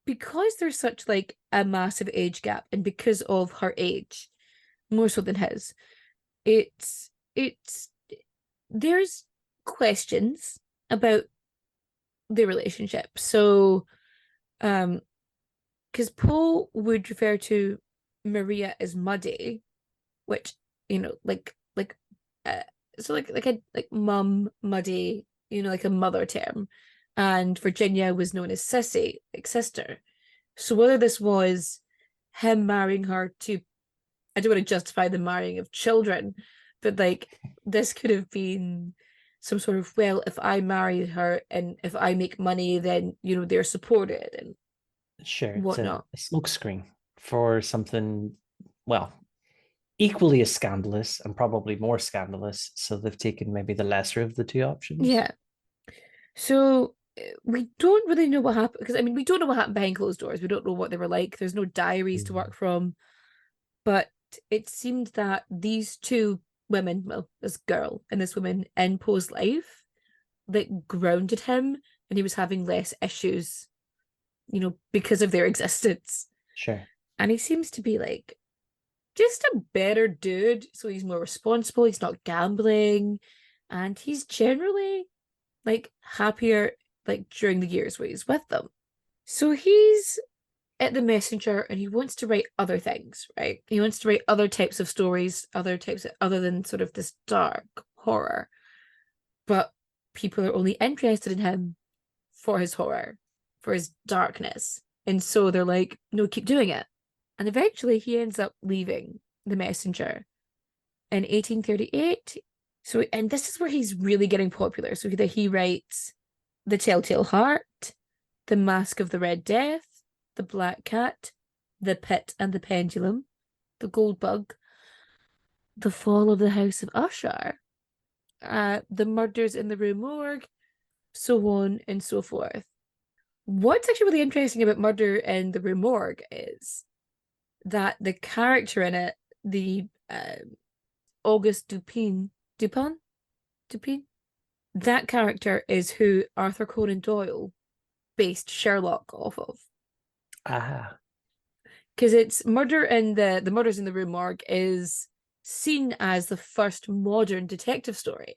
because there's such like a massive age gap, and because of her age, more so than his, it's there's questions about the relationship. So because Poe would refer to Maria as Muddy, which, you know, like mum, Muddy, you know, like a mother term, and Virginia was known as Sissy, like sister. So whether this was him marrying her to, I don't want to justify the marrying of children, but like this could have been some sort of, well, if I marry her and if I make money, then, you know, they're supported and sure, whatnot. It's a smokescreen for something, well, equally as scandalous and probably more scandalous. So they've taken maybe the lesser of the two options. Yeah. So we don't really know what happened, because I mean, we don't know what happened behind closed doors. We don't know what they were like. There's no diaries to work from. But it seemed that these two women, well, this girl and this woman in Poe's life, that grounded him, and he was having less issues, you know, because of their existence. Sure. And he seems to be like just a better dude. So he's more responsible. He's not gambling. And he's generally like happier, like during the years where he's with them. So he's at the Messenger and he wants to write other things, right? He wants to write other types of stories, other than sort of this dark horror. But people are only interested in him for his horror, for his darkness. And so they're like, no, keep doing it. And eventually he ends up leaving the Messenger in 1838. So, and this is where he's really getting popular. So that he writes The Telltale Heart, The Mask of the Red Death, The Black Cat, The Pit and the Pendulum, The Gold Bug, The Fall of the House of Usher, The Murders in the Rue Morgue, so on and so forth. What's actually really interesting about Murder in the Rue Morgue is that the character in it, the Auguste Dupin, that character is who Arthur Conan Doyle based Sherlock off of. Ah. Because it's Murders in the Rue Morgue is seen as the first modern detective story.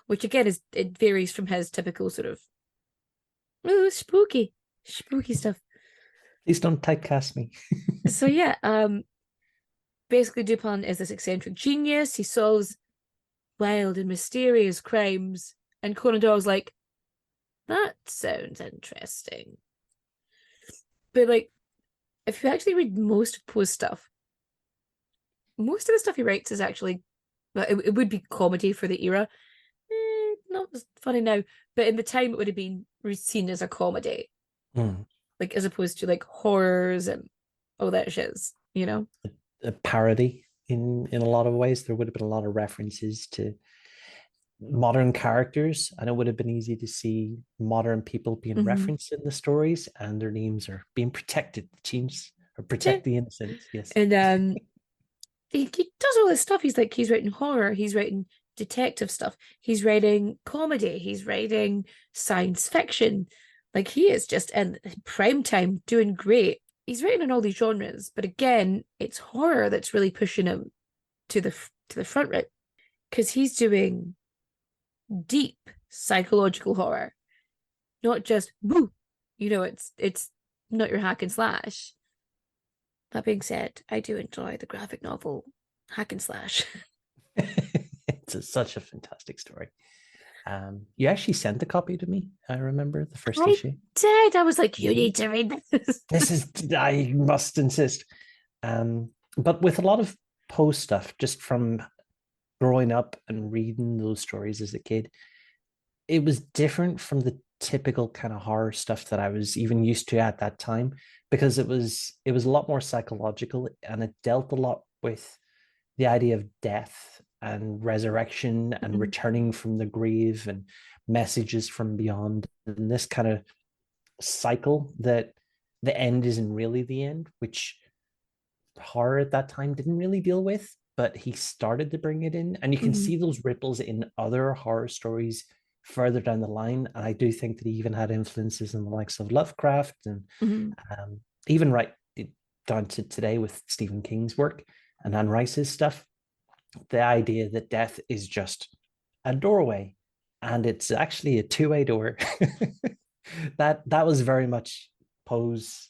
Which again it varies from his typical sort of spooky stuff. Please don't typecast me. So yeah, basically Dupin is this eccentric genius. He solves wild and mysterious crimes, and Conan Doyle's like, that sounds interesting. But like, if you actually read most of Poe's stuff, most of the stuff he writes is actually, well, it would be comedy for the era. Not as funny now, but in the time it would have been seen as a comedy. Like, as opposed to like horrors and all that shit, you know? A parody in a lot of ways. There would have been a lot of references to modern characters, and it would have been easy to see modern people being referenced in the stories, and their names are being protected, change or protect the innocent. Yes. And he does all this stuff. He's writing horror, he's writing detective stuff, he's writing comedy, he's writing science fiction. Like, he is just in prime time doing great. He's writing in all these genres, but again, it's horror that's really pushing him to the front row, because he's doing deep psychological horror, not just woo. It's not your hack and slash. That being said, I do enjoy the graphic novel hack and slash. It's such a fantastic story. You actually sent a copy to me. I remember the first I issue. did. I was like, you need to read this. I must insist. But with a lot of Poe stuff, just from growing up and reading those stories as a kid, it was different from the typical kind of horror stuff that I was even used to at that time, because it was a lot more psychological, and it dealt a lot with the idea of death and resurrection and returning from the grave and messages from beyond, and this kind of cycle that the end isn't really the end, which horror at that time didn't really deal with, but he started to bring it in, and you can see those ripples in other horror stories further down the line. And I do think that he even had influences in the likes of Lovecraft and even right down to today with Stephen King's work and Anne Rice's stuff. The idea that death is just a doorway, and it's actually a two-way door. that was very much Poe's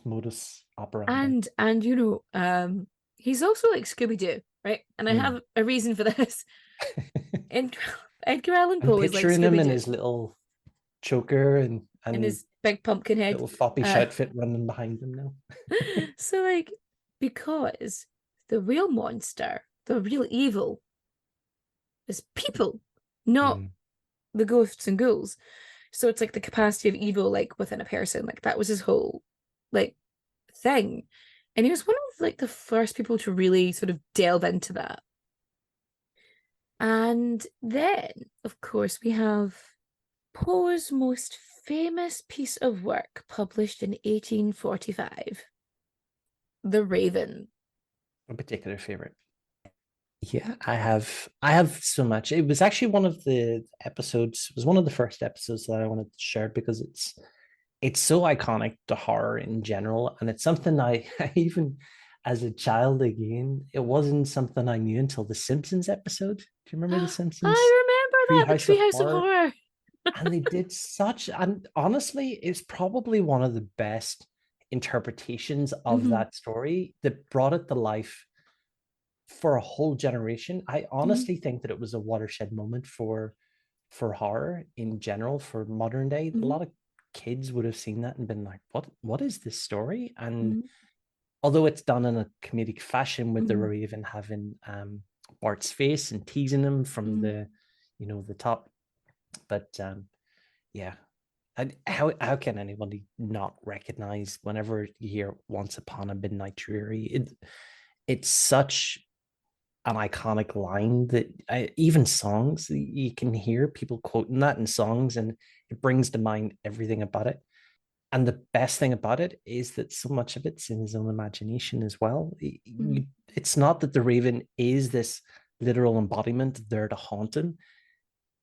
modus operandi. And he's also like Scooby-Doo, right? And I have a reason for this. Edgar Allan Poe is like picturing him in Scooby-Doo. his little choker and his big pumpkin head, little foppish outfit running behind him now. So like, because the real monster, the real evil, is people, not the ghosts and ghouls. So it's like the capacity of evil, like within a person. Like that was his whole like thing, and he was one of like the first people to really sort of delve into that. And then, of course, we have Poe's most famous piece of work, published in 1845, The Raven. A particular favorite. Yeah, I have so much. It was actually one of the episodes, it was one of the first episodes that I wanted to share, because it's so iconic to horror in general, and it's something I even as a child, again, it wasn't something I knew until the Simpsons episode. Do you remember the Simpsons? I remember that, the Treehouse of Horror. And they did and honestly, it's probably one of the best interpretations of that story that brought it to life for a whole generation. I honestly think that it was a watershed moment for horror in general, for modern day. A lot of kids would have seen that and been like, what is this story? And although it's done in a comedic fashion, with the Raven having Bart's face and teasing him from the top, but yeah, how can anybody not recognize whenever you hear "Once Upon a Midnight Dreary"? It's such an iconic line that even songs, you can hear people quoting that in songs, and it brings to mind everything about it. And the best thing about it is that so much of it's in his own imagination as well. It's not that the Raven is this literal embodiment there to haunt him.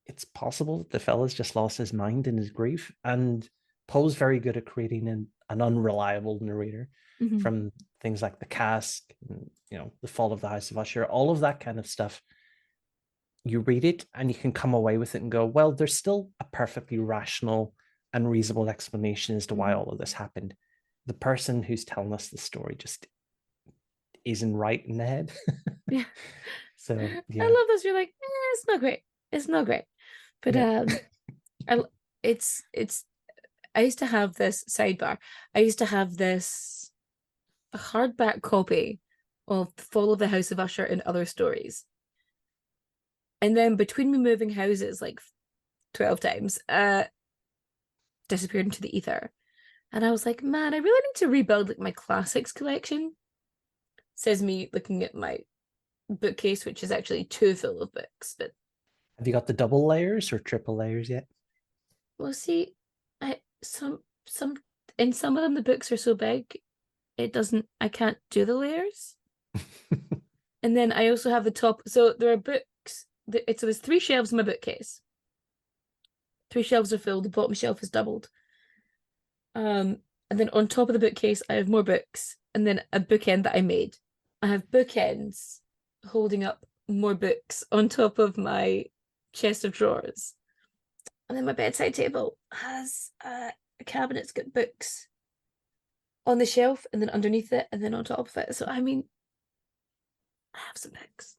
It's possible that the fella's just lost his mind in his grief. And Poe's very good at creating an unreliable narrator, from things like The Cask, and, The Fall of the House of Usher, all of that kind of stuff. You read it and you can come away with it and go, well, there's still a perfectly rational and reasonable explanation as to why all of this happened. The person who's telling us the story just isn't right in the head. Yeah. So yeah. I love this. You're like, it's not great. It's not great. But it's I used to have this sidebar. I used to have this hardback copy of The Fall of the House of Usher and Other Stories. And then between me moving houses like 12 times, disappeared into the ether. And I was like, man, I really need to rebuild like my classics collection. Says me looking at my bookcase, which is actually too full of books. But have you got the double layers or triple layers yet? Well, see, some in some of them the books are so big, I can't do the layers. And then I also have the top. So there are books. There's 3 shelves in my bookcase. 3 shelves are filled. The bottom shelf is doubled. And then on top of the bookcase, I have more books, and then a bookend that I made. I have bookends holding up more books on top of my chest of drawers. And then my bedside table has a cabinet that's got books on the shelf, and then underneath it, and then on top of it. So, I mean, I have some books.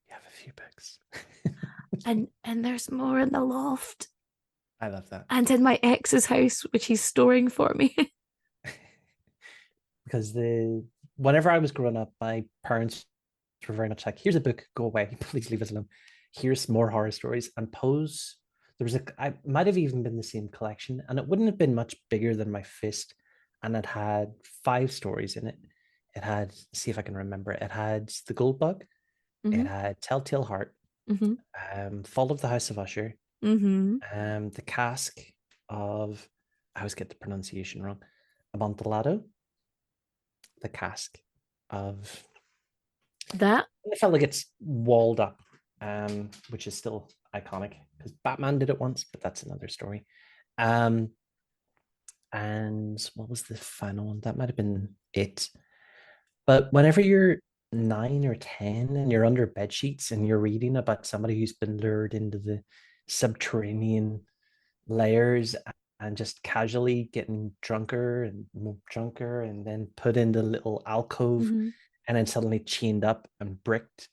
You have a few books. and there's more in the loft. I love that. And in my ex's house, which he's storing for me. Because whenever I was growing up, my parents were very much like, here's a book, go away, please leave us alone. Here's more horror stories. And Poe's, I might have even been the same collection, and it wouldn't have been much bigger than my fist. And it had 5 stories in it. It had, see if I can remember it. It had The Gold Bug. Mm-hmm. It had Telltale Heart. Mm-hmm. Fall of the House of Usher. Mm-hmm. The Cask of, I always get the pronunciation wrong, Amontillado. The Cask of that. I felt like it's walled up, which is still iconic because Batman did it once, but that's another story. And what was the final one? That might have been it. But whenever you're 9 or 10 and you're under bed sheets and you're reading about somebody who's been lured into the subterranean layers and just casually getting drunker and more drunker and then put in the little alcove and then suddenly chained up and bricked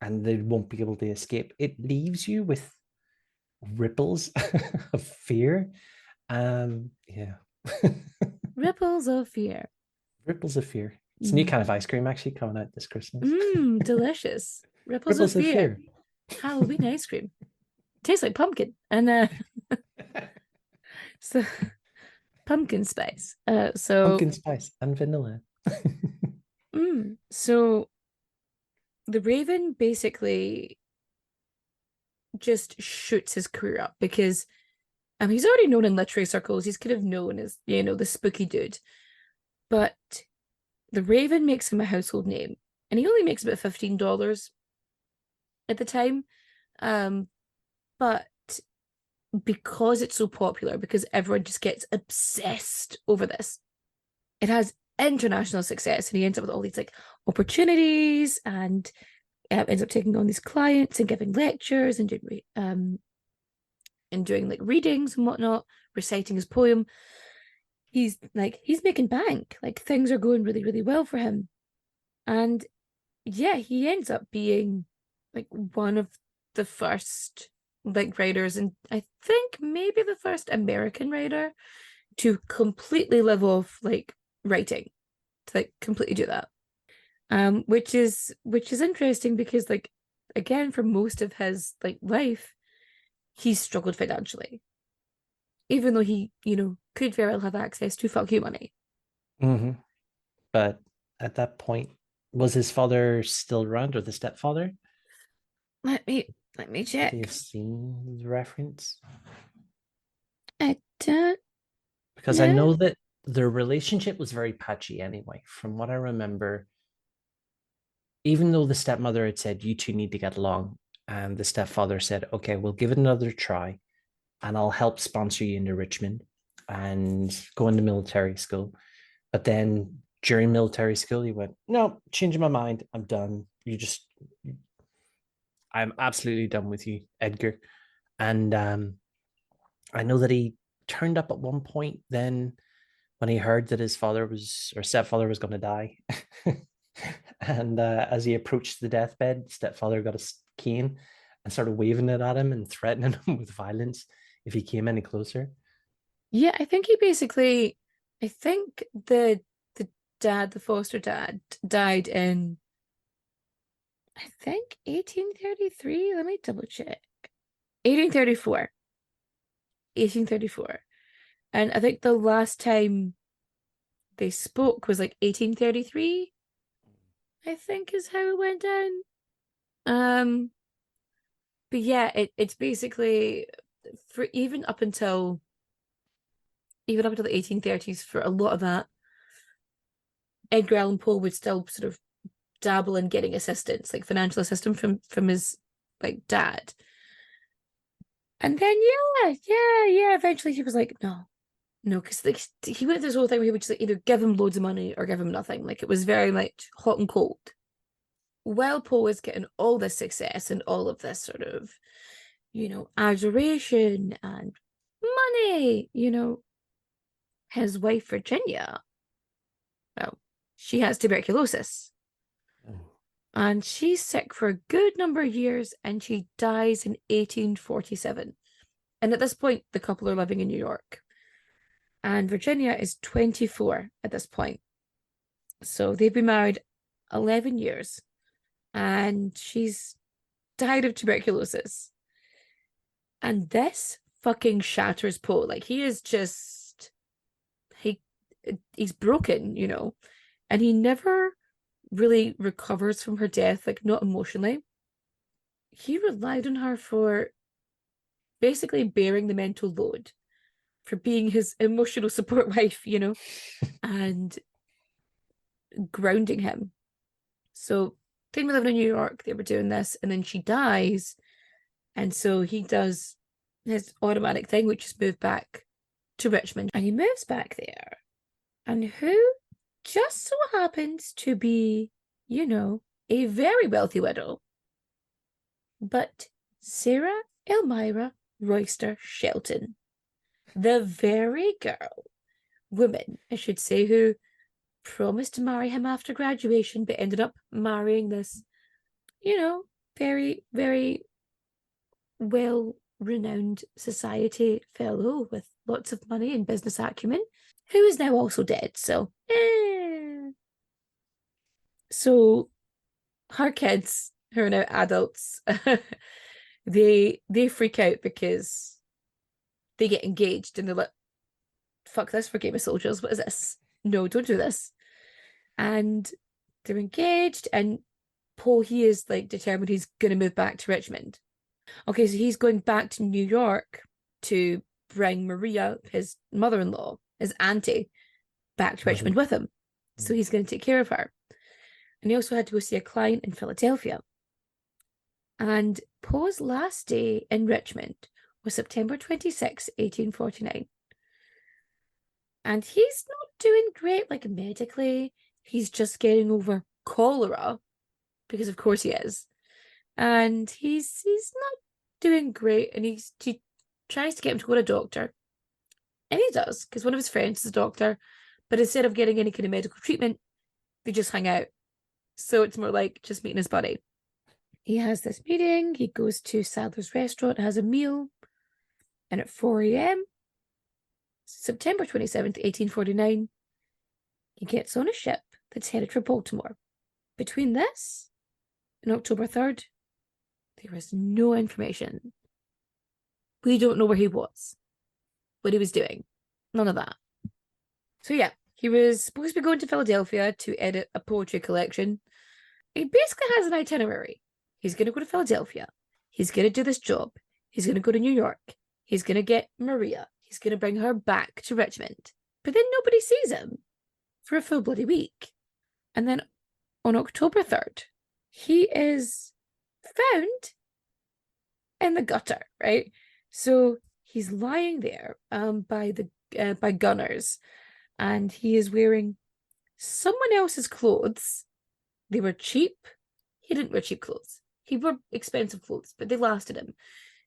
and they won't be able to escape, it leaves you with ripples of fear. Yeah. Ripples of fear. Ripples of fear. It's a new kind of ice cream actually coming out this Christmas. Delicious. Ripples of fear. Halloween ice cream. Tastes like pumpkin. And so pumpkin spice. Pumpkin spice and vanilla. So the Raven basically just shoots his career up because he's already known in literary circles. He's kind of known as, the spooky dude. But the Raven makes him a household name. And he only makes about $15 at the time. But because it's so popular, because everyone just gets obsessed over this, it has international success, and he ends up with all these opportunities, and ends up taking on these clients and giving lectures and doing readings and whatnot, reciting his poem. He's making bank. Things are going really, really well for him. And yeah, he ends up being one of the first writers, and I think maybe the first American writer to completely live off writing, to completely do that. Which is interesting because again, for most of his life, he's struggled financially. Even though he, could very well have access to fuck you money. But at that point, was his father still around, or the stepfather? Let me check. Do you have seen the reference? I don't. Because I know that their relationship was very patchy anyway. From what I remember, even though the stepmother had said, you two need to get along, and the stepfather said, okay, we'll give it another try, and I'll help sponsor you into Richmond and go into military school. But then during military school, he went, no, changing my mind. I'm done. I'm absolutely done with you, Edgar. And I know that he turned up at one point then when he heard that his stepfather was going to die. And as he approached the deathbed, stepfather got a cane and started waving it at him and threatening him with violence if he came any closer. Yeah, I think the foster dad, died in, I think, 1833. Let me double check. 1834. And I think the last time they spoke was 1833, I think, is how it went down. But yeah, it's basically for even up until the 1830s, for a lot of that, Edgar Allan Poe would still sort of dabble in getting assistance, financial assistance from his dad. And then eventually he was no, because he went through this whole thing where he would just either give him loads of money or give him nothing. It was very much hot and cold. while Poe is getting all this success and all of this sort of, adoration and money, his wife Virginia, well, she has tuberculosis. And she's sick for a good number of years, and she dies in 1847. And at this point, the couple are living in New York. And Virginia is 24 at this point. So they've been married 11 years. And she's died of tuberculosis. And this fucking shatters Poe. Like, he is just... He's broken, And he never really recovers from her death, like, not emotionally. He relied on her for basically bearing the mental load, for being his emotional support wife, and grounding him. So they were living in New York, they were doing this, and then she dies, and so he does his automatic thing, which is move back to Richmond, and he moves back there. And who just so happens to be, a very wealthy widow, but Sarah Elmira Royster Shelton, the very woman, I should say, who promised to marry him after graduation, but ended up marrying this, very, very well-renowned society fellow with lots of money and business acumen, who is now also dead. So her kids, who are now adults, they freak out because they get engaged and they're like, fuck this for Game of Soldiers, what is this? No, don't do this. And they're engaged, and Poe, he is like determined he's going to move back to Richmond. Okay, so he's going back to New York to bring Maria, his mother-in-law, his auntie, back to Richmond with him. So he's going to take care of her. And he also had to go see a client in Philadelphia. And Poe's last day in Richmond was September 26, 1849. And he's not doing great, like, medically. He's just getting over cholera, because of course he is. And he's not doing great, and he tries to get him to go to a doctor. And he does, because one of his friends is a doctor, but instead of getting any kind of medical treatment, they just hang out. So it's more like just meeting his buddy. He has this meeting, he goes to Sadler's restaurant, has a meal, and at 4 a.m., September 27th, 1849, he gets on a ship that's headed for Baltimore. Between this and October 3rd, there is no information. We don't know where he was, what he was doing, none of that. So yeah, he was supposed to be going to Philadelphia to edit a poetry collection. He basically has an itinerary. He's going to go to Philadelphia. He's going to do this job. He's going to go to New York. He's going to get Maria. He's going to bring her back to Richmond. But then nobody sees him for a full bloody week. And then on October 3rd, he is found in the gutter, right? So he's lying there by gunners, and he is wearing someone else's clothes. They were cheap. He didn't wear cheap clothes. He wore expensive clothes, but they lasted him.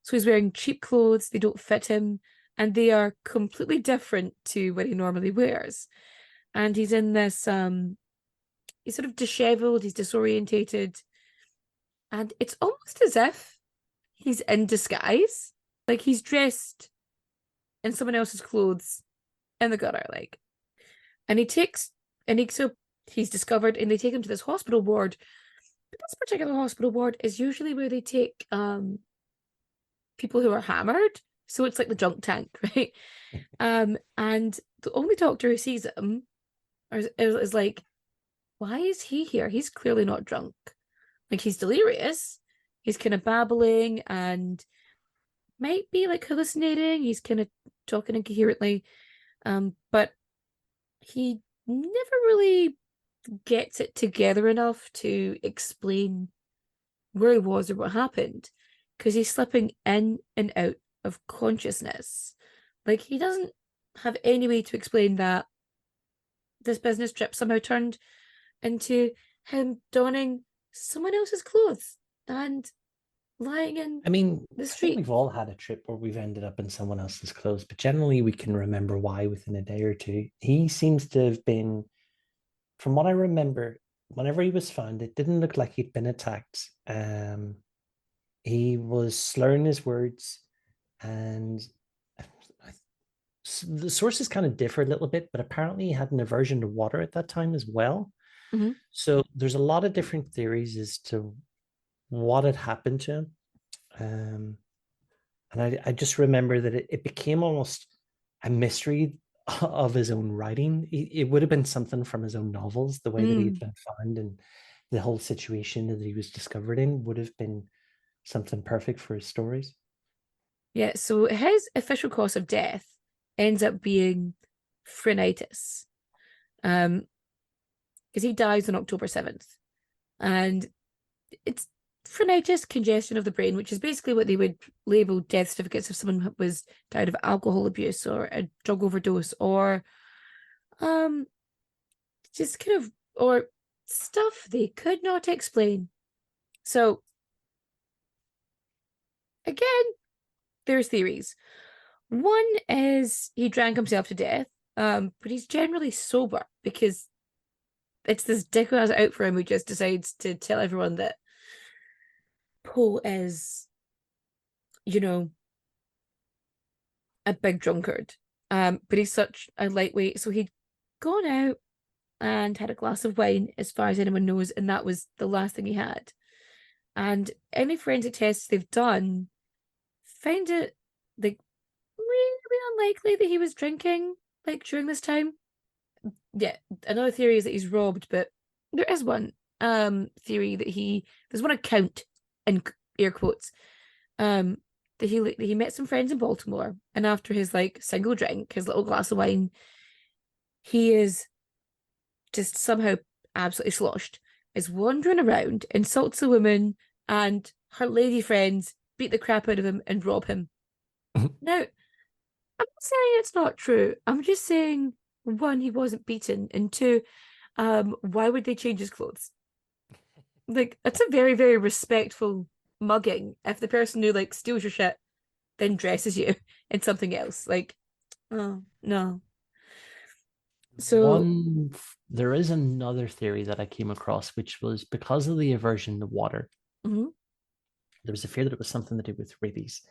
So he's wearing cheap clothes. They don't fit him, and they are completely different to what he normally wears. And he's in this, he's sort of disheveled, he's disorientated, and it's almost as if he's in disguise. Like, he's dressed in someone else's clothes in the gutter, like. And he's discovered, and they take him to this hospital ward. But this particular hospital ward is usually where they take people who are hammered. So it's like the drunk tank, right? And the only doctor who sees him is like, why is he here? He's clearly not drunk. Like, he's delirious. He's kind of babbling and might be like hallucinating. He's kind of talking incoherently. But he never really gets it together enough to explain where he was or what happened, because he's slipping in and out of consciousness. Like, he doesn't have any way to explain that this business trip somehow turned into him donning someone else's clothes and lying in I mean, the I think street. we've all had a trip where we've ended up in someone else's clothes, but generally we can remember why within a day or two. He seems to have been, from what I remember, whenever he was found, it didn't look like he'd been attacked. He was slurring his words, and the sources kind of differ a little bit, but apparently he had an aversion to water at that time as well. Mhm. So there's a lot of different theories as to what had happened to him. And I just remember that it became almost a mystery of his own writing. It would have been something from his own novels, the way that he'd been found and the whole situation that he was discovered in would have been something perfect for his stories. Yeah, so his official cause of death ends up being phrenitis. Because he dies on October 7th. And it's phrenitis, congestion of the brain, which is basically what they would label death certificates if someone was died of alcohol abuse or a drug overdose or just kind of or stuff they could not explain. So again, there's theories. One is he drank himself to death, but he's generally sober because it's this dick who has it out for him who just decides to tell everyone that Poe is, a big drunkard. But he's such a lightweight, so he'd gone out and had a glass of wine, as far as anyone knows, and that was the last thing he had. And any forensic tests they've done find it like really unlikely that he was drinking like during this time. Yeah, another theory is that he's robbed, but there is one theory that there's one account in air quotes that he met some friends in Baltimore, and after his like single drink, his little glass of wine, he is just somehow absolutely sloshed, is wandering around, insults a woman, and her lady friends beat the crap out of him and rob him. Now, I'm not saying it's not true. I'm just saying, one, he wasn't beaten, and two, why would they change his clothes? Like, it's a very, very respectful mugging if the person who like steals your shit then dresses you in something else. Like, oh no. So There is another theory that I came across, which was because of the aversion to water. Mhm. There was a fear that it was something to do with rabies.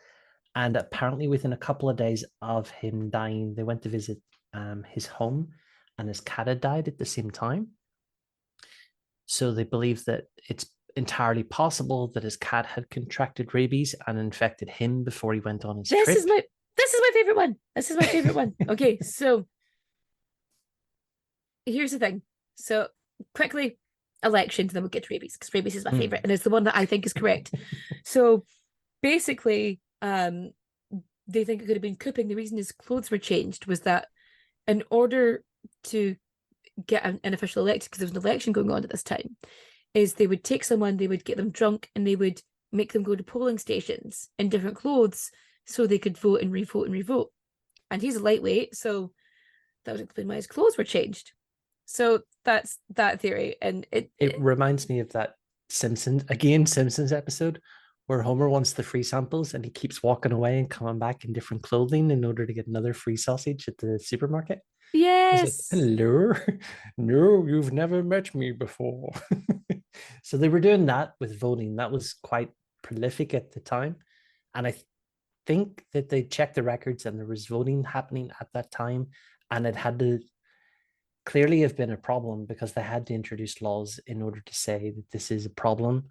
And apparently, within a couple of days of him dying, they went to visit his home, and his cat had died at the same time. So they believe that it's entirely possible that his cat had contracted rabies and infected him before he went on his trip. This is my favorite one. This is my favorite one. Okay, so here's the thing. So quickly, elections, then we'll get to rabies, because rabies is my favorite, and it's the one that I think is correct. So basically, they think it could have been Cooping. The reason his clothes were changed was that in order to get an official election, because there was an election going on at this time, is they would take someone, they would get them drunk, and they would make them go to polling stations in different clothes so they could vote and revote and revote. And he's a lightweight, so that would explain why his clothes were changed. So that's that theory. And it reminds me of that Simpsons episode where Homer wants the free samples and he keeps walking away and coming back in different clothing in order to get another free sausage at the supermarket. Yes. Like, hello. No, you've never met me before. So they were doing that with voting. That was quite prolific at the time. And I think that they checked the records and there was voting happening at that time. And it had to clearly have been a problem because they had to introduce laws in order to say that this is a problem.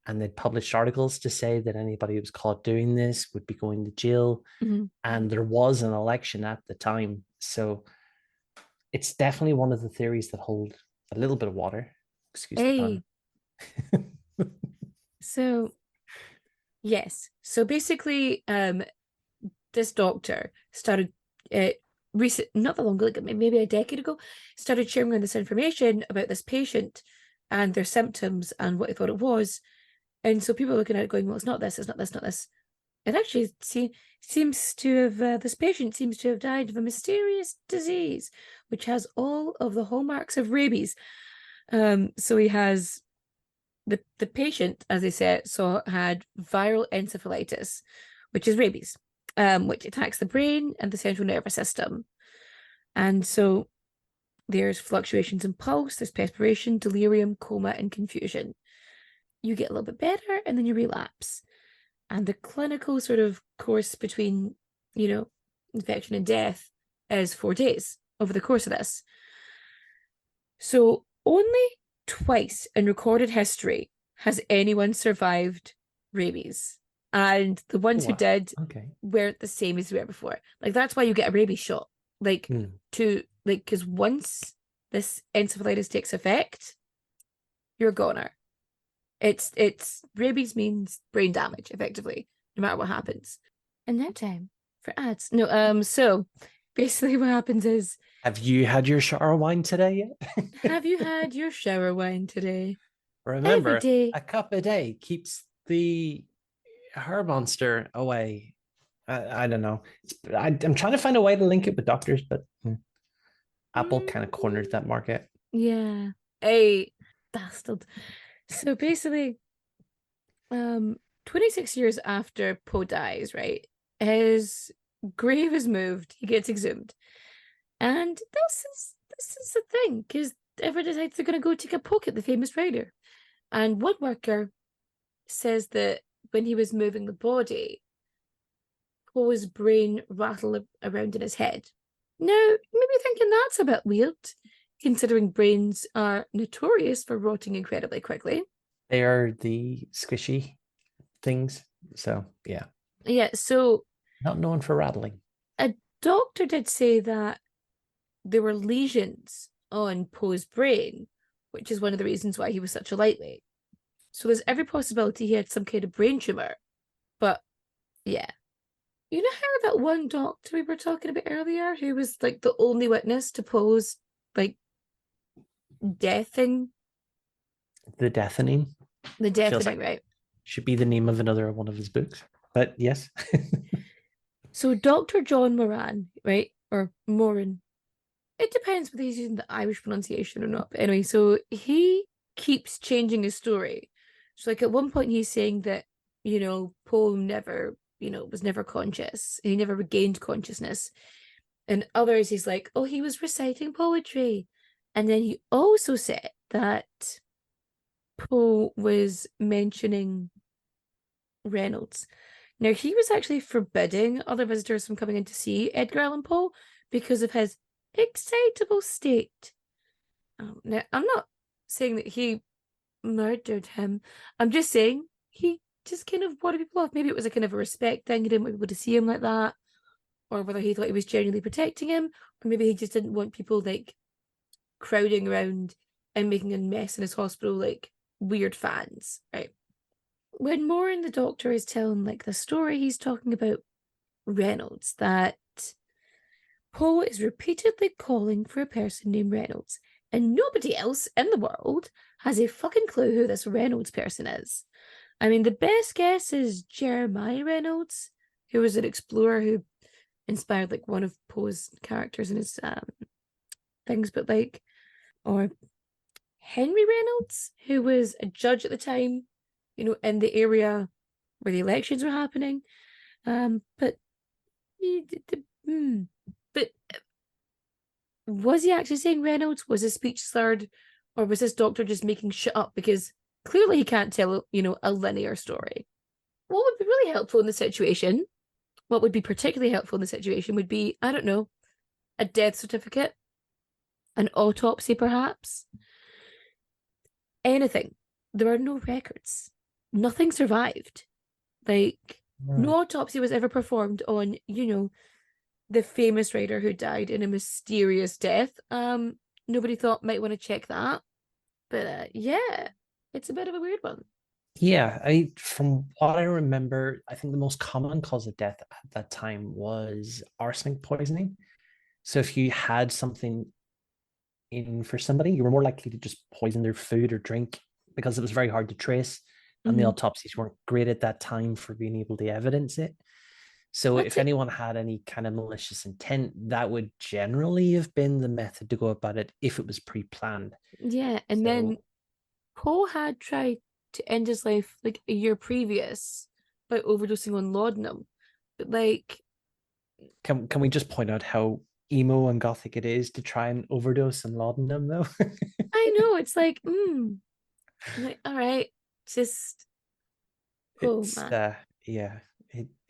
And they'd published articles to say that anybody who was caught doing this would be going to jail. Mm-hmm. And there was an election at the time. So it's definitely one of the theories that hold a little bit of water. Excuse me. So, yes. So basically, this doctor started not that long ago, like maybe a decade ago, started sharing around this information about this patient and their symptoms and what he thought it was. And so people are looking at it going, well, it's not this, it's not this, not this. It actually seems to have, this patient seems to have died of a mysterious disease, which has all of the hallmarks of rabies. So he has the patient, as they said, had viral encephalitis, which is rabies, which attacks the brain and the central nervous system. And so there's fluctuations in pulse, there's perspiration, delirium, coma, and confusion. You get a little bit better and then you relapse. And the clinical sort of course between, infection and death is 4 days over the course of this. So only twice in recorded history has anyone survived rabies. And the ones who did weren't the same as they were before. Like, that's why you get a rabies shot. Because once this encephalitis takes effect, you're a goner. It's rabies means brain damage, effectively, no matter what happens. And now time for ads. No, so basically what happens is, have you had your shower wine today yet? Have you had your shower wine today? Remember, a cup a day keeps the hair monster away. I don't know. I'm trying to find a way to link it with doctors, but Apple kind of cornered that market. Yeah. Hey, bastard. So basically, 26 years after Poe dies, right, his grave is moved. He gets exhumed. And this is the thing, because everyone decides they're going to go take a poke at the famous writer. And one worker says that when he was moving the body, Poe's brain rattled around in his head. Now, you may be thinking that's a bit weird, considering brains are notorious for rotting incredibly quickly. They are the squishy things. So, yeah. Yeah, so... Not known for rattling. A doctor did say that there were lesions on Poe's brain, which is one of the reasons why he was such a lightweight. So there's every possibility he had some kind of brain tumor. But, yeah. You know how that one doctor we were talking about earlier, who was, like, the only witness to Poe's, like, deathing? The Deathening? The Deathening, right. Should be the name of another one of his books. But, yes. So Dr. John Moran, right? Or Moran. It depends whether he's using the Irish pronunciation or not. But anyway, so he keeps changing his story. So, like, at one point he's saying that, Poe never, was never conscious. He never regained consciousness. And others, he's like, oh, he was reciting poetry. And then he also said that Poe was mentioning Reynolds. Now, he was actually forbidding other visitors from coming in to see Edgar Allan Poe because of his excitable state. Now, I'm not saying that he murdered him. I'm just saying he just kind of wanted people off. Maybe it was a kind of a respect thing. He didn't want people to see him like that. Or whether he thought he was genuinely protecting him. Or maybe he just didn't want people, like, crowding around and making a mess in his hospital, like, weird fans, right? When Moran, the doctor, is telling, like, the story, he's talking about Reynolds, that Poe is repeatedly calling for a person named Reynolds, and nobody else in the world has a fucking clue who this Reynolds person is. I mean, the best guess is Jeremiah Reynolds, who was an explorer who inspired, like, one of Poe's characters in his things, but, like, or Henry Reynolds, who was a judge at the time, in the area where the elections were happening. But was he actually saying Reynolds? Was his speech slurred? Or was this doctor just making shit up? Because clearly he can't tell, a linear story. What would be really helpful in the situation, what would be particularly helpful in the situation would be, I don't know, a death certificate, an autopsy perhaps, anything. There are no records. Nothing survived. Like, no autopsy was ever performed on, the famous writer who died in a mysterious death. Nobody thought might want to check that. But yeah, it's a bit of a weird one. Yeah, from what I remember, I think the most common cause of death at that time was arsenic poisoning. So if you had something in for somebody, you were more likely to just poison their food or drink because it was very hard to trace. And the autopsies weren't great at that time for being able to evidence it. So if anyone had any kind of malicious intent, that would generally have been the method to go about it if it was pre-planned. Yeah, and then Poe had tried to end his life like a year previous by overdosing on laudanum. But like, Can we just point out how emo and gothic it is to try and overdose on laudanum, though? I know it's like, like, all right, just go, It's man. yeah,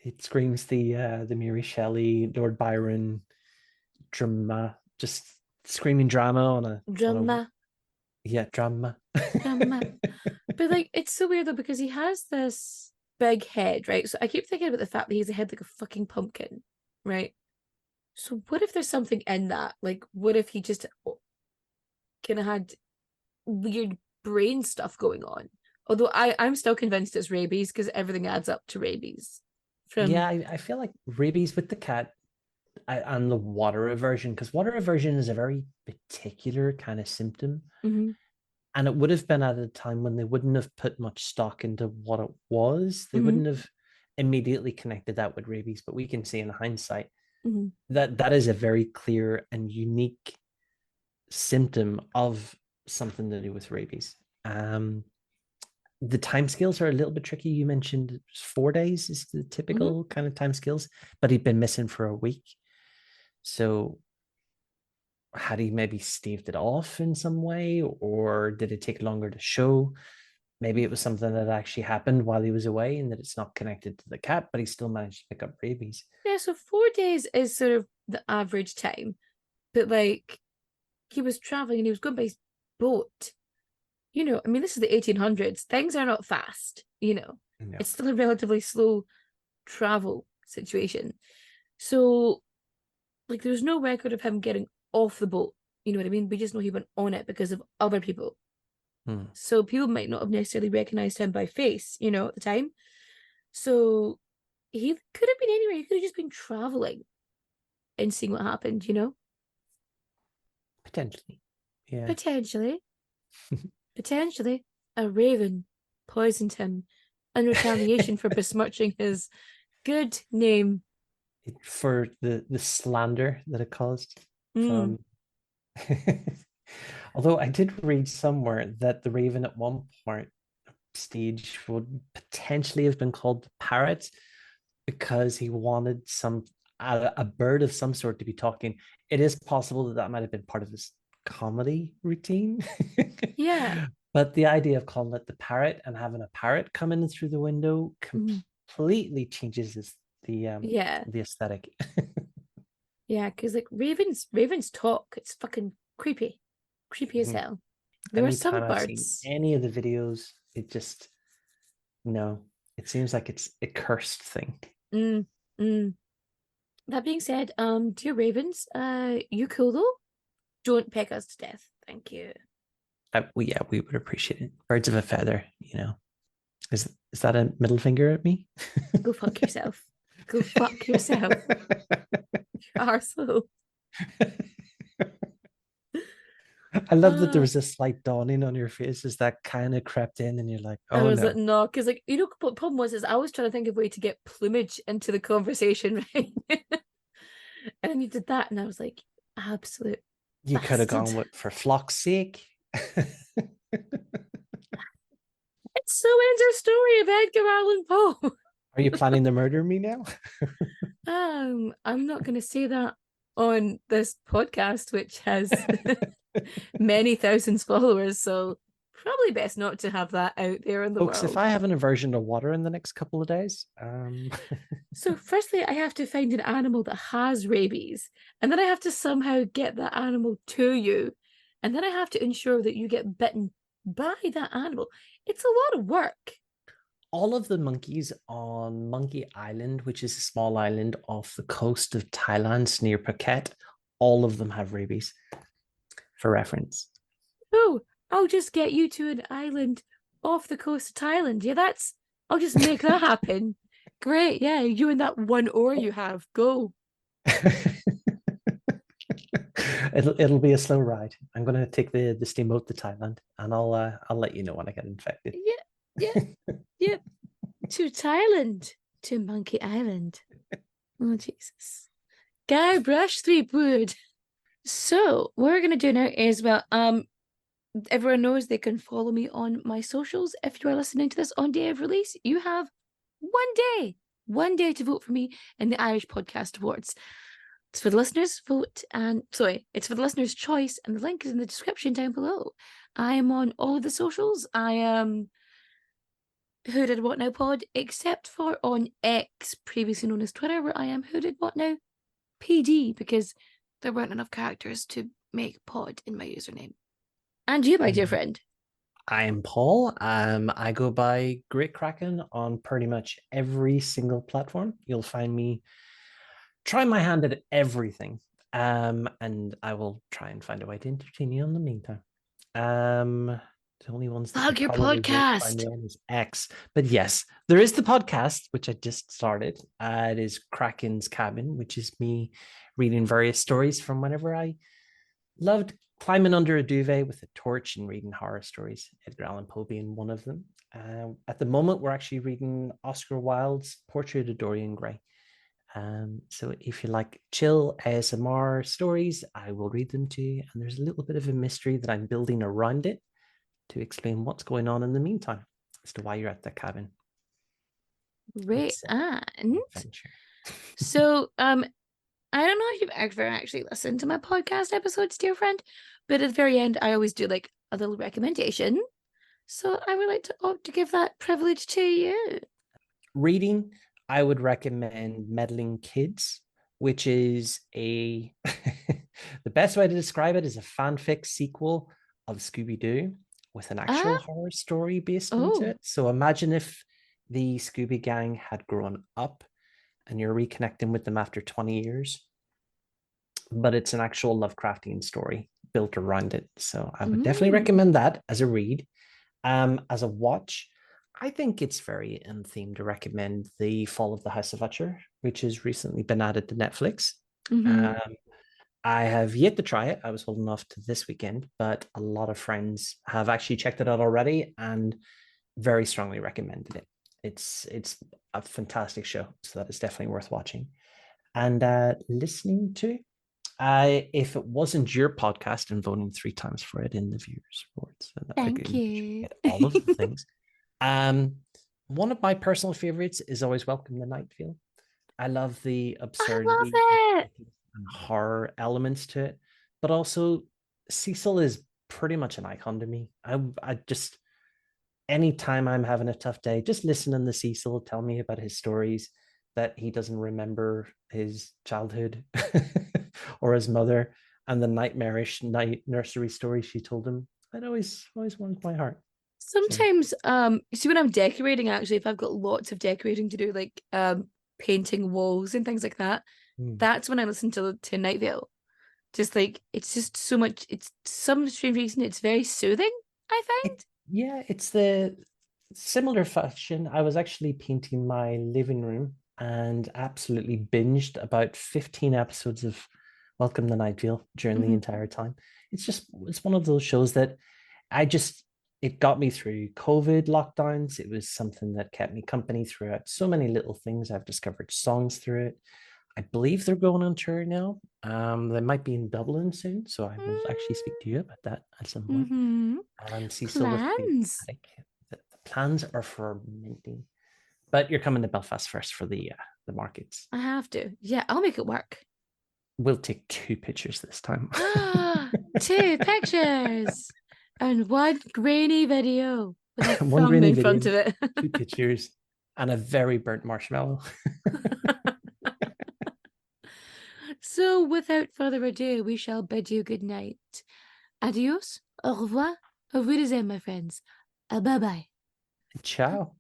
it screams the Mary Shelley, Lord Byron drama, just screaming drama on a Drama, yeah, drama. drama. But like, it's so weird though because he has this big head, right? So I keep thinking about the fact that he's a head like a fucking pumpkin, right? So what if there's something in that? Like, what if he just kind of had weird brain stuff going on? Although I'm still convinced it's rabies because everything adds up to rabies. Yeah, From I feel like rabies with the cat and the water aversion, because water aversion is a very particular kind of symptom. Mhm. And it would have been at a time when they wouldn't have put much stock into what it was. They Mhm. wouldn't have immediately connected that with rabies, but we can see in hindsight Mhm. that is a very clear and unique symptom of something to do with rabies. The timescales are a little bit tricky. You mentioned 4 days is the typical kind of timescales, but he'd been missing for a week. So had he maybe staved it off in some way, or did it take longer to show? Maybe it was something that actually happened while he was away and that it's not connected to the cat, but he still managed to pick up rabies. Yeah, so 4 days is sort of the average time. But like he was traveling and he was going by his boat. You know, I mean, this is the 1800s. Things are not fast, you know. No. It's still a relatively slow travel situation. So, like, there's no record of him getting off the boat. You know what I mean? We just know he went on it because of other people. So people might not have necessarily recognized him by face, you know, at the time. So he could have been anywhere. He could have just been traveling and seeing what happened, you know? Potentially. Yeah. Potentially. Potentially. A raven poisoned him in retaliation for besmirching his good name. For the slander that it caused Mm. from although I did read somewhere that the raven at one point stage would potentially have been called the parrot because he wanted a bird of some sort to be talking. It is possible that that might have been part of his comedy routine. Yeah. But the idea of calling it the parrot and having a parrot come in through the window completely changes Yeah. the aesthetic. Yeah, because like ravens talk. It's fucking creepy. Creepy as hell. There are some Anytime I've seen birds. any of the videos, it just no. It seems like it's a cursed thing. That being said, dear ravens, you cool though? Don't peck us to death. Thank you. Yeah, we would appreciate it. Birds of a feather, you know. Is that a middle finger at me? Go fuck yourself. Go fuck yourself. You arsehole. I love that there was a slight dawning on your face as that kind of crept in, and you're like, I "Oh was no!" like, no, because like you know what the problem was is I was trying to think of a way to get plumage into the conversation, right? And then you did that, and I was like, absolute You could have bastard. gone with "For flock's sake." And so ends our story of Edgar Allan Poe. Are you planning to murder me now? I'm not going to say that on this podcast, which has many thousands followers, so probably best not to have that out there in the Folks, if world. I have an aversion to water in the next couple of days, So firstly, I have to find an animal that has rabies, and then I have to somehow get that animal to you, and then I have to ensure that you get bitten by that animal. It's a lot of work. all of the monkeys on Monkey Island, which is a small island off the coast of Thailand near Phuket, all of them have rabies, for reference. Oh, I'll just get you to an island off the coast of Thailand. Yeah, I'll just make that happen. Great, yeah, you and that one oar you have, go. It'll be a slow ride. I'm gonna take the steamboat to Thailand, and I'll let you know when I get infected. Yeah. To Thailand, to Monkey Island. Oh Jesus, Guy Brush 3 wood. So what we're gonna do now is everyone knows they can follow me on my socials. If you are listening to this on day of release, you have one day to vote for me in the Irish Podcast Awards. It's for the listeners' vote, it's for the listeners' choice, and the link is in the description down below. I am on all of the socials. I am Who Did What Now Pod, except for on X, previously known as Twitter, where I am Who Did What Now PD, because there weren't enough characters to make pod in my username. And you, my dear friend. I'm Paul. I go by Great Kraken on pretty much every single platform. You'll find me trying my hand at everything. And I will try and find a way to entertain you in the meantime. The only ones that Plug your probably won't find podcast. me on is X. But yes, there is the podcast, which I just started. It is Kraken's Cabin, which is me reading various stories from whenever I loved climbing under a duvet with a torch and reading horror stories, Edgar Allan Poe being one of them. At the moment, we're actually reading Oscar Wilde's Portrait of Dorian Gray. So if you like chill ASMR stories, I will read them to you. And there's a little bit of a mystery that I'm building around it to explain what's going on in the meantime as to why you're at the cabin. Great. And adventure. So, I don't know if you've ever actually listened to my podcast episodes, dear friend, but at the very end, I always do like a little recommendation. So I would like to opt to give that privilege to you. Reading, I would recommend Meddling Kids, which is the best way to describe it is a fanfic sequel of Scooby-Doo with an actual horror story based into it. So imagine if the Scooby Gang had grown up and you're reconnecting with them after 20 years, but it's an actual Lovecraftian story built around it. So I would definitely recommend that as a read. As a watch, I think it's very in theme to recommend The Fall of the House of Usher, which has recently been added to Netflix. I have yet to try it. I was holding off to this weekend, but a lot of friends have actually checked it out already and very strongly recommended it. It's a fantastic show, so that is definitely worth watching and listening to. If it wasn't your podcast and voting 3 times for it in the viewers awards, thank you. All of the things. One of my personal favorites is always Welcome to Night Vale. I love the absurdity and horror elements to it, but also Cecil is pretty much an icon to me. I just, anytime I'm having a tough day, just listening to Cecil tell me about his stories that he doesn't remember his childhood or his mother and the nightmarish nursery stories she told him, that always warms my heart. Sometimes, see, when I'm decorating, actually, if I've got lots of decorating to do, like painting walls and things like that, that's when I listen to Night Vale. Just like, it's just so much, it's some strange reason, it's very soothing, I find. It's the similar fashion. I was actually painting my living room and absolutely binged about 15 episodes of Welcome to Night Vale during the entire time. It's one of those shows that it got me through COVID lockdowns. It was something that kept me company throughout so many little things. I've discovered songs through it. I believe they're going on tour now. They might be in Dublin soon, so I will actually speak to you about that at some point. Plans. The plans are fermenting, but you're coming to Belfast first for the markets. I have to. Yeah, I'll make it work. We'll take 2 pictures this time. 2 pictures and 1 grainy video with a One thumb grainy in video, front of it. 2 pictures and a very burnt marshmallow. So, without further ado, we shall bid you good night. Adios, au revoir, auf Wiedersehen, my friends. Bye-bye. Ciao.